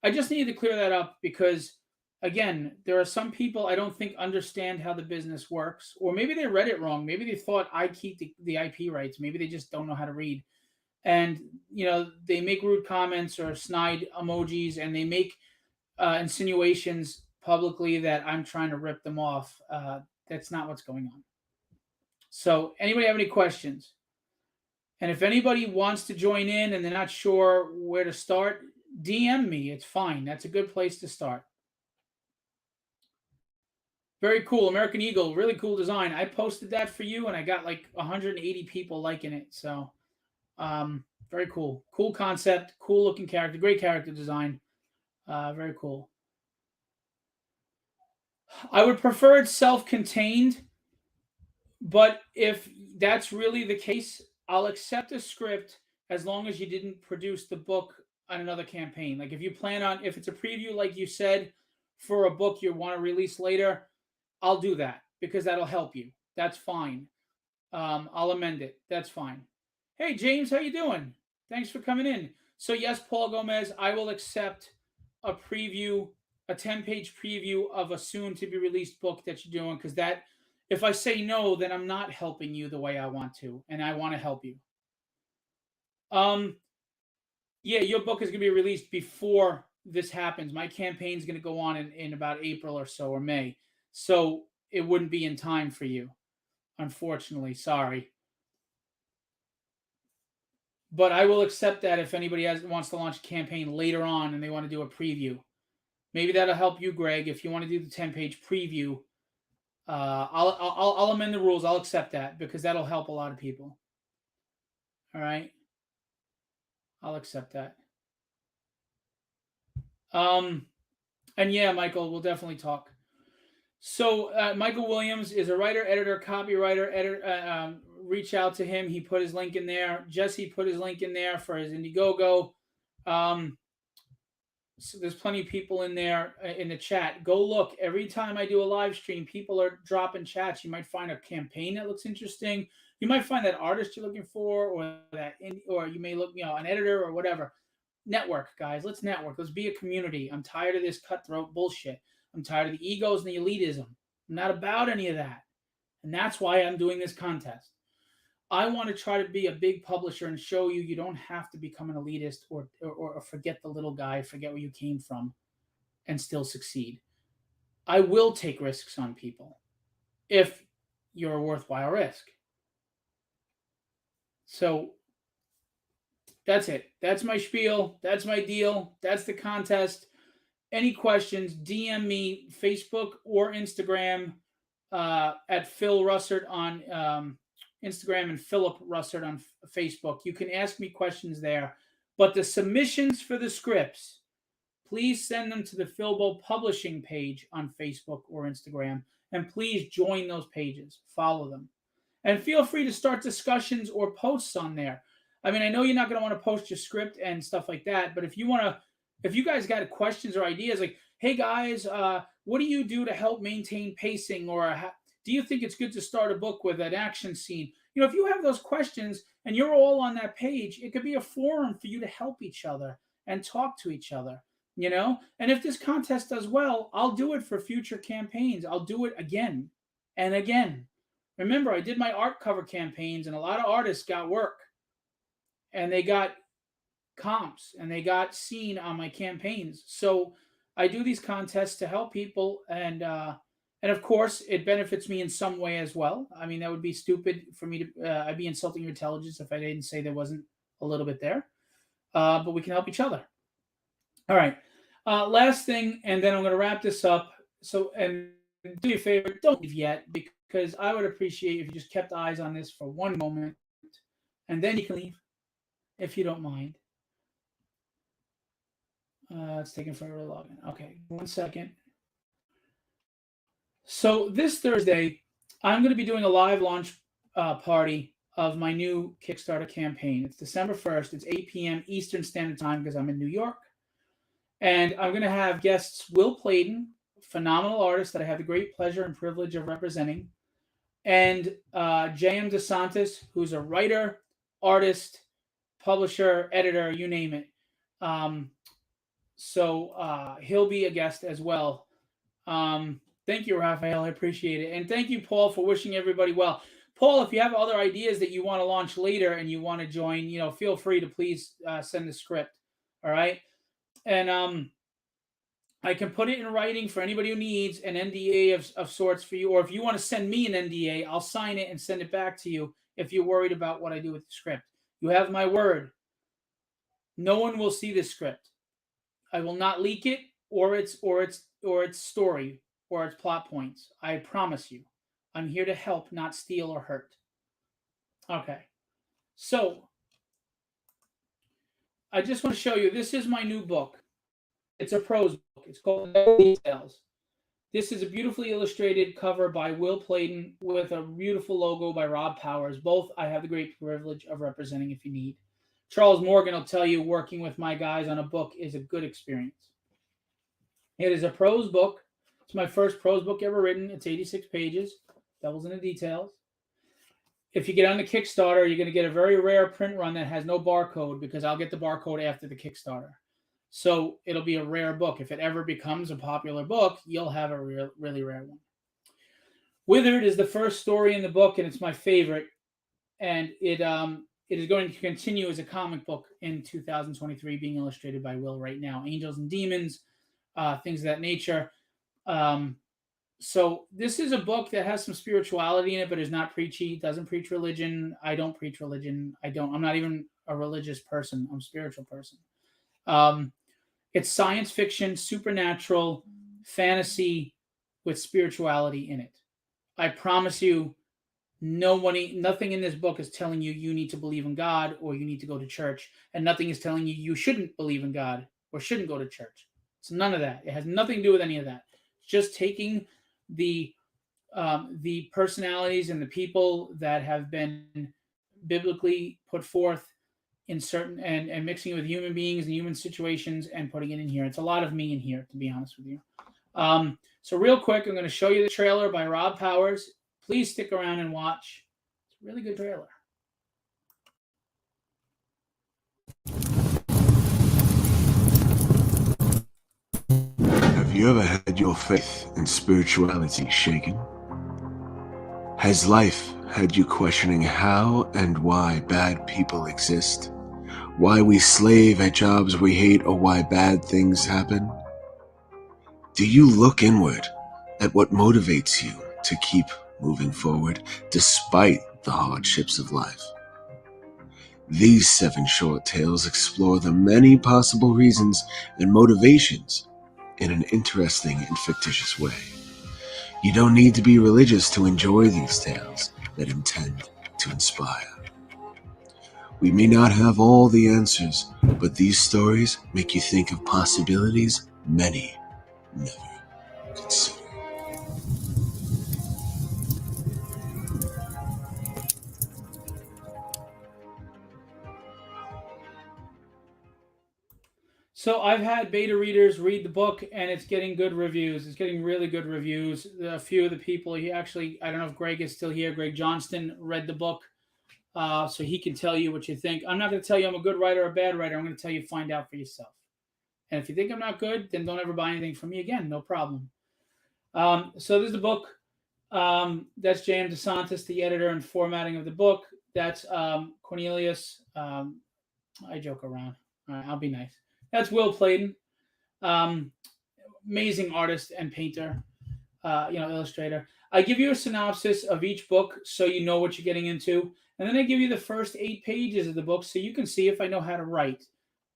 I just needed to clear that up because, again, there are some people I don't think understand how the business works, or maybe they read it wrong. Maybe they thought I keep the IP rights. Maybe they just don't know how to read. And, they make rude comments or snide emojis, and they make insinuations publicly that I'm trying to rip them off. That's not what's going on. So, anybody have any questions? And if anybody wants to join in and they're not sure where to start, DM me. It's fine. That's a good place to start. Very cool. American Eagle, really cool design. I posted that for you and I got like 180 people liking it. So, very cool. Cool concept, cool looking character, great character design. Very cool. I would prefer it self contained, but if that's really the case, I'll accept a script as long as you didn't produce the book on another campaign. Like if you plan on, if it's a preview, like you said, for a book you want to release later, I'll do that because that'll help you. That's fine. I'll amend it. That's fine. Hey James, how you doing? Thanks for coming in. So yes, Paul Gomez, I will accept a preview, a 10-page preview of a soon to be released book that you're doing because that if I say no, then I'm not helping you the way I want to, and I want to help you. Yeah, your book is going to be released before this happens. My campaign is going to go on in about April or so, or May. So it wouldn't be in time for you, unfortunately. Sorry. But I will accept that if anybody wants to launch a campaign later on and they want to do a preview. Maybe that'll help you, Greg. If you want to do the 10-page preview, I'll amend the rules. I'll accept that because that'll help a lot of people. All right. I'll accept that. And yeah, Michael, we'll definitely talk. So Michael Williams is a writer, editor, copywriter. Reach out to him. He put his link in there. Jesse put his link in there for his Indiegogo. So there's plenty of people in there in the chat. Go look. Every time I do a live stream, people are dropping chats. You might find a campaign that looks interesting. You might find that artist you're looking for, or you may look, an editor or whatever. Network, guys. Let's network. Let's be a community. I'm tired of this cutthroat bullshit. I'm tired of the egos and the elitism. I'm not about any of that. And that's why I'm doing this contest. I want to try to be a big publisher and show you don't have to become an elitist or forget the little guy, forget where you came from, and still succeed. I will take risks on people if you're a worthwhile risk. So that's it. That's my spiel. That's my deal. That's the contest. Any questions, DM me, Facebook or Instagram at Phil Russert on Instagram and Philip Russert on Facebook. You can ask me questions there. But the submissions for the scripts, please send them to the Philbo Publishing page on Facebook or Instagram. And please join those pages. Follow them. And feel free to start discussions or posts on there. I mean, I know you're not going to want to post your script and stuff like that, but if you guys got questions or ideas like, hey guys, what do you do to help maintain pacing? Or do you think it's good to start a book with an action scene? If you have those questions and you're all on that page, it could be a forum for you to help each other and talk to each other, And if this contest does well, I'll do it for future campaigns. I'll do it again and again. Remember, I did my art cover campaigns and a lot of artists got work. And they got comps and they got seen on my campaigns. So I do these contests to help people, and of course it benefits me in some way as well. I mean, that would be stupid for me to I'd be insulting your intelligence if I didn't say there wasn't a little bit there. But we can help each other. All right. Last thing, and then I'm going to wrap this up. So, and do me a favor, don't leave yet, because I would appreciate if you just kept eyes on this for one moment, and then you can leave. if you don't mind. It's taking forever to log in. Okay, 1 second. So this Thursday, I'm going to be doing a live launch party of my new Kickstarter campaign. It's December 1st. It's 8 p.m. Eastern Standard Time because I'm in New York. And I'm going to have guests Will Pladen, phenomenal artist that I have the great pleasure and privilege of representing, and J.M. DeSantis, who's a writer, artist, publisher, editor, you name it. Um, so he'll be a guest as well. Thank you, Raphael. I appreciate it. And thank you, Paul, for wishing everybody well. Paul, if you have other ideas that you want to launch later and you want to join, feel free to please send the script. All right. And I can put it in writing for anybody who needs an NDA of sorts for you. Or if you want to send me an NDA, I'll sign it and send it back to you if you're worried about what I do with the script. You have my word. No one will see this script. I will not leak it or its story or its plot points. I promise you. I'm here to help, not steal or hurt. Okay. So I just want to show you, this is my new book. It's a prose book. It's called Details. This is a beautifully illustrated cover by Will Pladen with a beautiful logo by Rob Powers. Both I have the great privilege of representing if you need. Charles Morgan will tell you working with my guys on a book is a good experience. It is a prose book. It's my first prose book ever written. It's 86 pages. Devil's in the details. If you get on the Kickstarter, you're going to get a very rare print run that has no barcode because I'll get the barcode after the Kickstarter. So it'll be a rare book. If it ever becomes a popular book, you'll have a really rare one. Withered is the first story in the book, and it's my favorite. And it is going to continue as a comic book in 2023, being illustrated by Will right now. Angels and Demons, things of that nature. So this is a book that has some spirituality in it, but is not preachy. It doesn't preach religion. I don't preach religion. I'm not even a religious person. I'm a spiritual person. It's science fiction, supernatural, fantasy with spirituality in it. I promise you, nothing in this book is telling you need to believe in God or you need to go to church, and nothing is telling you shouldn't believe in God or shouldn't go to church. It's none of that. It has nothing to do with any of that. It's just taking the personalities and the people that have been biblically put forth in certain and mixing it with human beings and human situations and putting it in here. It's a lot of me in here, to be honest with you. So real quick, I'm going to show you the trailer by Rob Powers. Please stick around and watch. It's a really good trailer. Have you ever had your faith in spirituality shaken? Has life had you questioning how and why bad people exist? Why we slave at jobs we hate, or why bad things happen? Do you look inward at what motivates you to keep moving forward despite the hardships of life? These 7 short tales explore the many possible reasons and motivations in an interesting and fictitious way. You don't need to be religious to enjoy these tales that intend to inspire. We may not have all the answers, but these stories make you think of possibilities many never considered. So I've had beta readers read the book, and it's getting good reviews. It's getting really good reviews. A few of the people, I don't know if Greg is still here. Greg Johnston read the book, so he can tell you what you think. I'm not going to tell you I'm a good writer or a bad writer. I'm going to tell you find out for yourself. And if you think I'm not good, then don't ever buy anything from me again. No problem. So there's the book. That's J.M. DeSantis, the editor and formatting of the book. That's Cornelius. I joke around. All right, I'll be nice. That's Will Pladen, amazing artist and painter, illustrator. I give you a synopsis of each book so you know what you're getting into. And then I give you the first 8 pages of the book so you can see if I know how to write.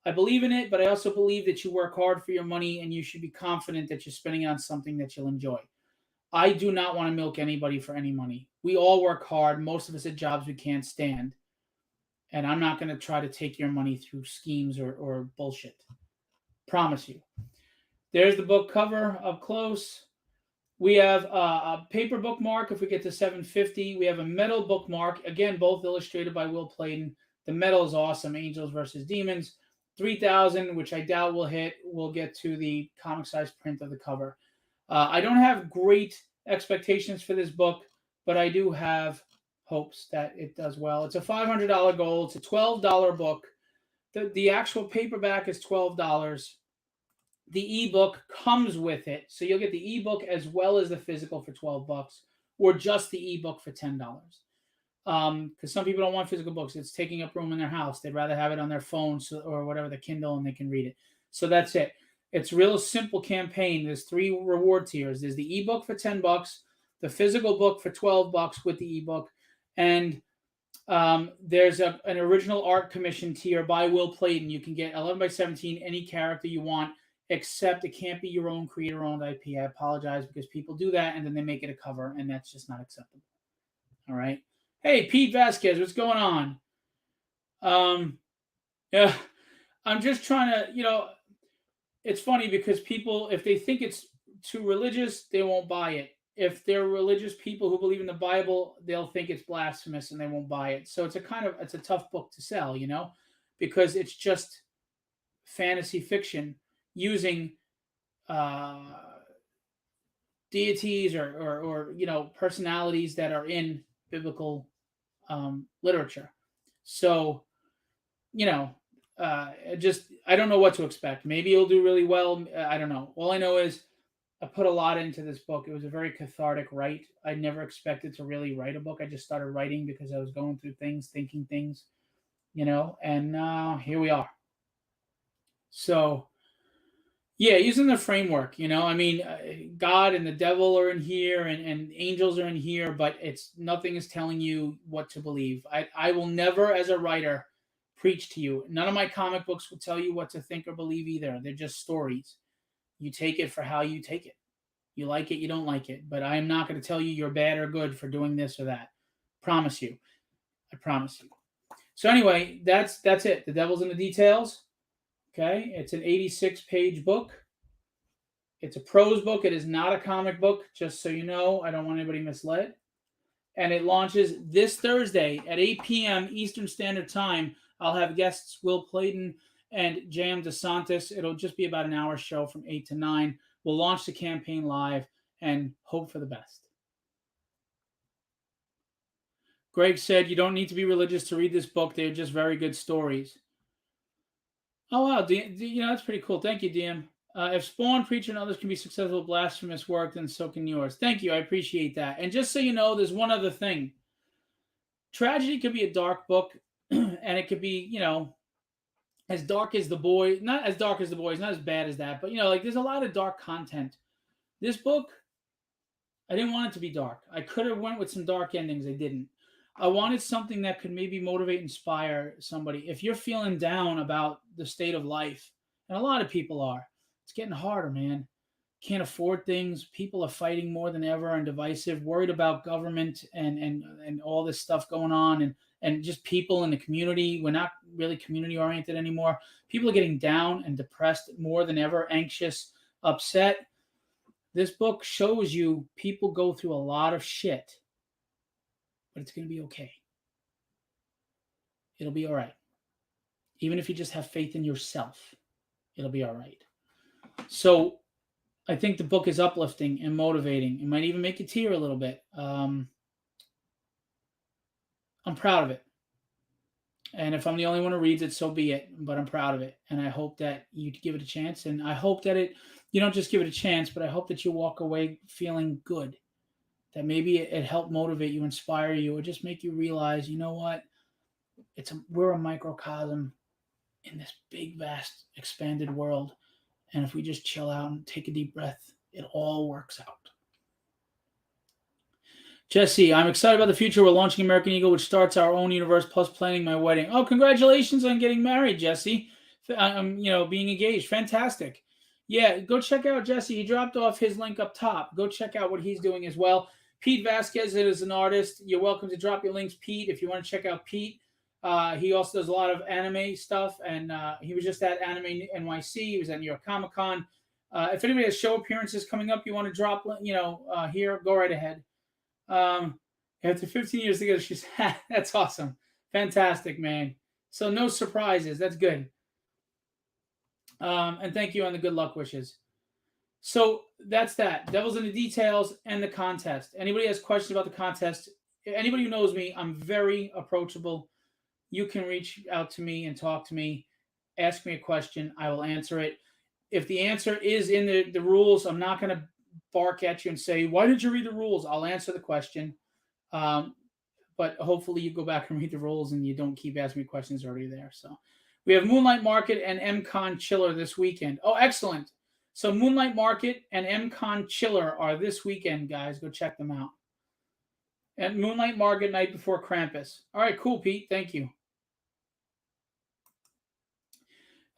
I believe in it, but I also believe that you work hard for your money and you should be confident that you're spending it on something that you'll enjoy. I do not want to milk anybody for any money. We all work hard. Most of us at jobs we can't stand. And I'm not going to try to take your money through schemes or bullshit. Promise you. There's the book cover up close. We have a paper bookmark if we get to 750. We have a metal bookmark. Again, both illustrated by Will Clayton. The metal is awesome. Angels versus Demons. 3,000, which I doubt will hit. We'll get to the comic size print of the cover. I don't have great expectations for this book, but I do have hopes that it does well. It's a $500 goal. It's a $12 book. The actual paperback is $12. The ebook comes with it, so you'll get the ebook as well as the physical for $12, or just the ebook for $10. Because some people don't want physical books; it's taking up room in their house. They'd rather have it on their phone or whatever, the Kindle, and they can read it. So that's it. It's a real simple campaign. There's 3 reward tiers. There's the ebook for $10, the physical book for $12 with the ebook, and there's an original art commission tier by Will Clayton. You can get 11 by 17, any character you want, except it can't be your own creator-owned IP. I apologize, because people do that and then they make it a cover, and that's just not acceptable. All right. Hey, Pete Vasquez, what's going on? Yeah, I'm just trying to, it's funny because people, if they think it's too religious, they won't buy it. If they're religious people who believe in the Bible, they'll think it's blasphemous and they won't buy it. So it's a tough book to sell, because it's just fantasy fiction using deities or personalities that are in biblical literature. So, I don't know what to expect. Maybe it'll do really well. I don't know. All I know is I put a lot into this book. It was a very cathartic write. I never expected to really write a book. I just started writing because I was going through things, thinking things, and here we are. So, yeah, using the framework, God and the devil are in here, and angels are in here, but nothing is telling you what to believe. I will never, as a writer, preach to you. None of my comic books will tell you what to think or believe either. They're just stories. You take it for how you take it. You like it, you don't like it. But I am not going to tell you you're bad or good for doing this or that. Promise you. I promise you. So anyway, that's it. The Devil's in the Details. Okay, it's an 86-page book. It's a prose book. It is not a comic book, just so you know. I don't want anybody misled. And it launches this Thursday at 8 p.m. Eastern Standard Time. I'll have guests Will Clayton and J.M. DeSantis. It'll just be about an hour show from 8 to 9. We'll launch the campaign live and hope for the best. Greg said, you don't need to be religious to read this book. They're just very good stories. Oh, wow. That's pretty cool. Thank you, DM. If Spawn, Preacher, and others can be successful at blasphemous work, then so can yours. Thank you. I appreciate that. And just so you know, there's one other thing. Tragedy could be a dark book, and it could be, as dark as The Boy. Not as dark as The Boys, not as bad as that. But, there's a lot of dark content. This book, I didn't want it to be dark. I could have went with some dark endings. I didn't. I wanted something that could maybe motivate, inspire somebody. If you're feeling down about the state of life, and a lot of people are, it's getting harder, man. Can't afford things. People are fighting more than ever and divisive, worried about government and all this stuff going on, and just people in the community. We're not really community oriented anymore. People are getting down and depressed more than ever, anxious, upset. This book shows you people go through a lot of shit, but it's going to be okay. It'll be all right. Even if you just have faith in yourself, it'll be all right. So I think the book is uplifting and motivating. It might even make you tear a little bit. I'm proud of it. And if I'm the only one who reads it, so be it. But I'm proud of it. And I hope that you give it a chance. And I hope that you don't just give it a chance, but I hope that you walk away feeling good. That maybe it helped motivate you, inspire you, or just make you realize, you know what? We're a microcosm in this big, vast, expanded world. And if we just chill out and take a deep breath, it all works out. Jesse, I'm excited about the future. We're launching American Eagle, which starts our own universe, plus planning my wedding. Oh, congratulations on getting married, Jesse. Being engaged. Fantastic. Yeah, go check out Jesse. He dropped off his link up top. Go check out what he's doing as well. Pete Vasquez is an artist. You're welcome to drop your links, Pete. If you want to check out Pete, He also does a lot of anime stuff, and he was just at Anime NYC. He was at New York Comic Con. If anybody has show appearances coming up, you want to drop, here, go right ahead. After 15 years together, she's that's awesome, fantastic, man. So no surprises. That's good. And thank you on the good luck wishes. So that's that. Devil's in the details and the contest. Anybody has questions about the contest? Anybody who knows me, I'm very approachable. You can reach out to me and talk to me. Ask me a question. I will answer it. If the answer is in the rules, I'm not going to bark at you and say, why did you read the rules? I'll answer the question. But hopefully you go back and read the rules and you don't keep asking me questions already there. So we have Moonlight Market and MCon Chiller this weekend. Oh, excellent. So Moonlight Market and MCon Chiller are this weekend, guys. Go check them out. And Moonlight Market night before Krampus. All right, cool, Pete. Thank you.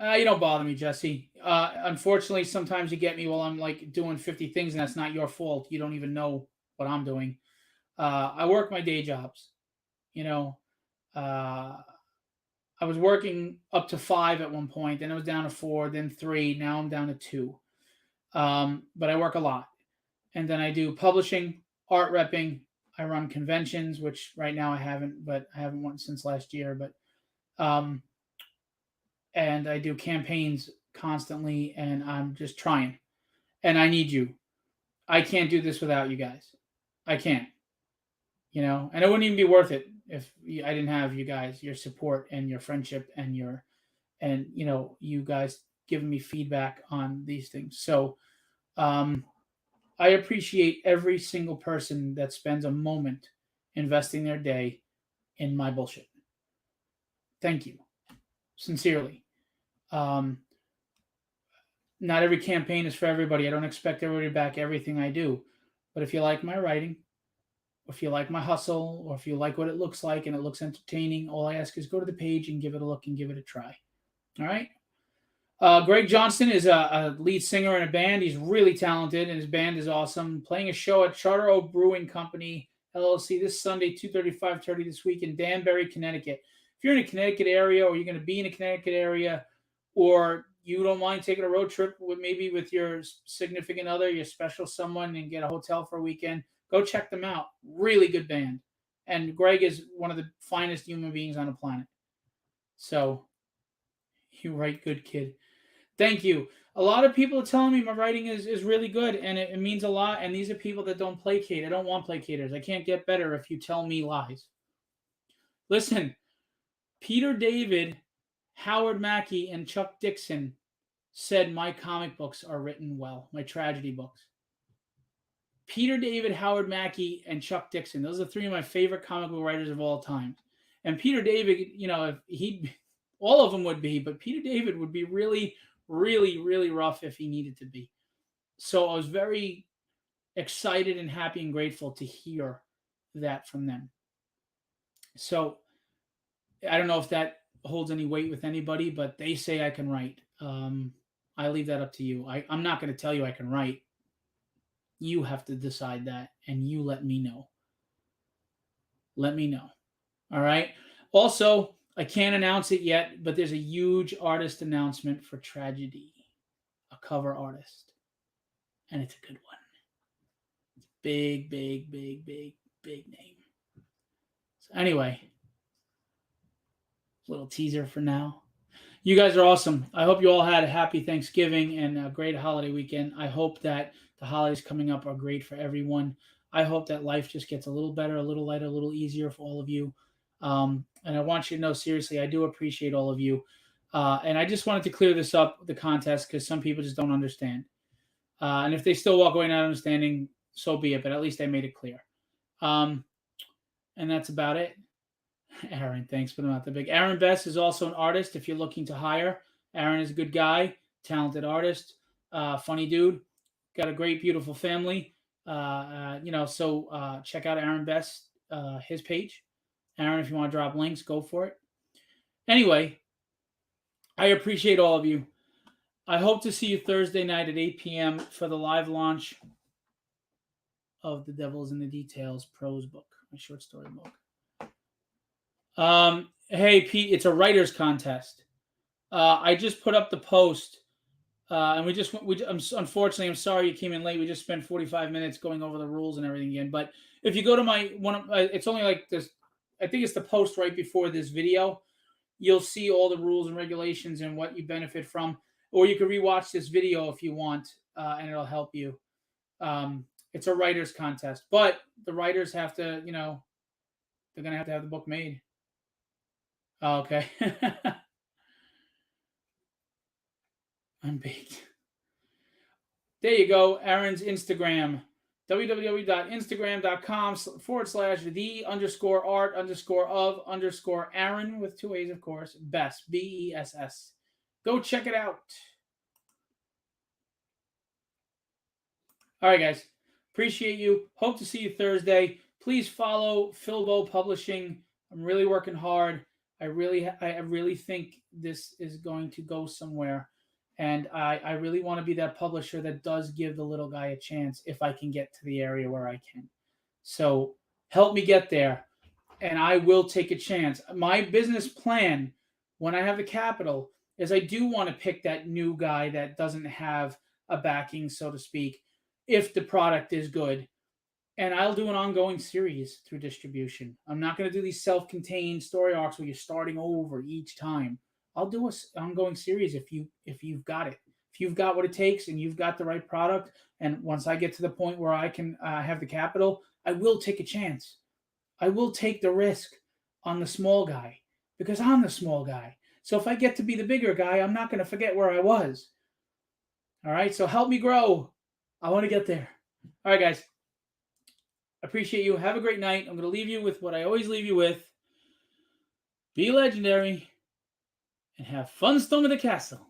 You don't bother me, Jesse. Unfortunately, sometimes you get me while I'm like doing 50 things, and that's not your fault. You don't even know what I'm doing. I work my day jobs. You know, I was working up to 5 at one point, then I was down to 4, then 3. Now I'm down to 2. But I work a lot, and then I do publishing, art repping. I run conventions, which right now I haven't, but I haven't won since last year. But and I do campaigns constantly, and I'm just trying. And I need you. I can't do this without you guys. I can't. And it wouldn't even be worth it if I didn't have you guys, your support and your friendship and you guys giving me feedback on these things. So I appreciate every single person that spends a moment investing their day in my bullshit. Thank you. Sincerely. Not every campaign is for everybody. I don't expect everybody to back everything I do. But if you like my writing, or if you like my hustle, or if you like what it looks like and it looks entertaining, all I ask is go to the page and give it a look and give it a try. All right? Greg Johnston is a lead singer in a band. He's really talented, and his band is awesome. Playing a show at Charter Oak Brewing Company, LLC, this Sunday, 2:30, 5:30 this week in Danbury, Connecticut. If you're in a Connecticut area, or you're going to be in a Connecticut area, or you don't mind taking a road trip with your significant other, your special someone, and get a hotel for a weekend, go check them out. Really good band. And Greg is one of the finest human beings on the planet. So, you write good, kid. Thank you. A lot of people are telling me my writing is really good, and it means a lot. And these are people that don't placate. I don't want placaters. I can't get better if you tell me lies. Listen, Peter David, Howard Mackey, and Chuck Dixon said my comic books are written well, my tragedy books. Peter David, Howard Mackey, and Chuck Dixon. Those are 3 of my favorite comic book writers of all time. And Peter David, if all of them would be, but Peter David would be really, really, really rough if he needed to be. So I was very excited and happy and grateful to hear that from them. So I don't know if that holds any weight with anybody, but they say I can write. I leave that up to you. I'm not going to tell you I can write. You have to decide that, and you let me know. Let me know. All right? Also, I can't announce it yet, but there's a huge artist announcement for Tragedy, a cover artist. And it's a good one. It's big, big, big, big, big name. So anyway, little teaser for now. You guys are awesome. I hope you all had a happy Thanksgiving and a great holiday weekend. I hope that the holidays coming up are great for everyone. I hope that life just gets a little better, a little lighter, a little easier for all of you. And I want you to know, seriously, I do appreciate all of you. And I just wanted to clear this up, the contest, because some people just don't understand. And if they still walk away not understanding, so be it. But at least I made it clear. And that's about it. Aaron, thanks for not that big. Aaron Best is also an artist if you're looking to hire. Aaron is a good guy, talented artist, funny dude, got a great, beautiful family. So check out Aaron Best, his page. Aaron, if you want to drop links, go for it. Anyway, I appreciate all of you. I hope to see you Thursday night at 8 p.m. for the live launch of The Devil's in the Details prose book, my short story book. Hey Pete, it's a writers contest. I just put up the post, and unfortunately, I'm sorry you came in late. We just spent 45 minutes going over the rules and everything again. But if you go to my it's only like this. I think it's the post right before this video. You'll see all the rules and regulations and what you benefit from, or you can rewatch this video if you want, and it'll help you. It's a writers contest, but the writers have to, they're gonna have the book made. Oh, okay. I'm baked. There you go. Aaron's Instagram. www.instagram.com/the_art_of_Aaron with 2 A's, of course. Best. BESS. Go check it out. All right, guys. Appreciate you. Hope to see you Thursday. Please follow Philbo Publishing. I'm really working hard. I really think this is going to go somewhere. And I really want to be that publisher that does give the little guy a chance if I can get to the area where I can. So help me get there, and I will take a chance. My business plan, when I have the capital, is I do want to pick that new guy that doesn't have a backing, so to speak, if the product is good. And I'll do an ongoing series through distribution. I'm not going to do these self-contained story arcs where you're starting over each time. I'll do an ongoing series if you've got it. If you've got what it takes and you've got the right product, and once I get to the point where I can have the capital, I will take a chance. I will take the risk on the small guy because I'm the small guy. So if I get to be the bigger guy, I'm not going to forget where I was. All right, so help me grow. I want to get there. All right, guys. Appreciate you. Have a great night. I'm going to leave you with what I always leave you with. Be legendary and have fun storming the castle.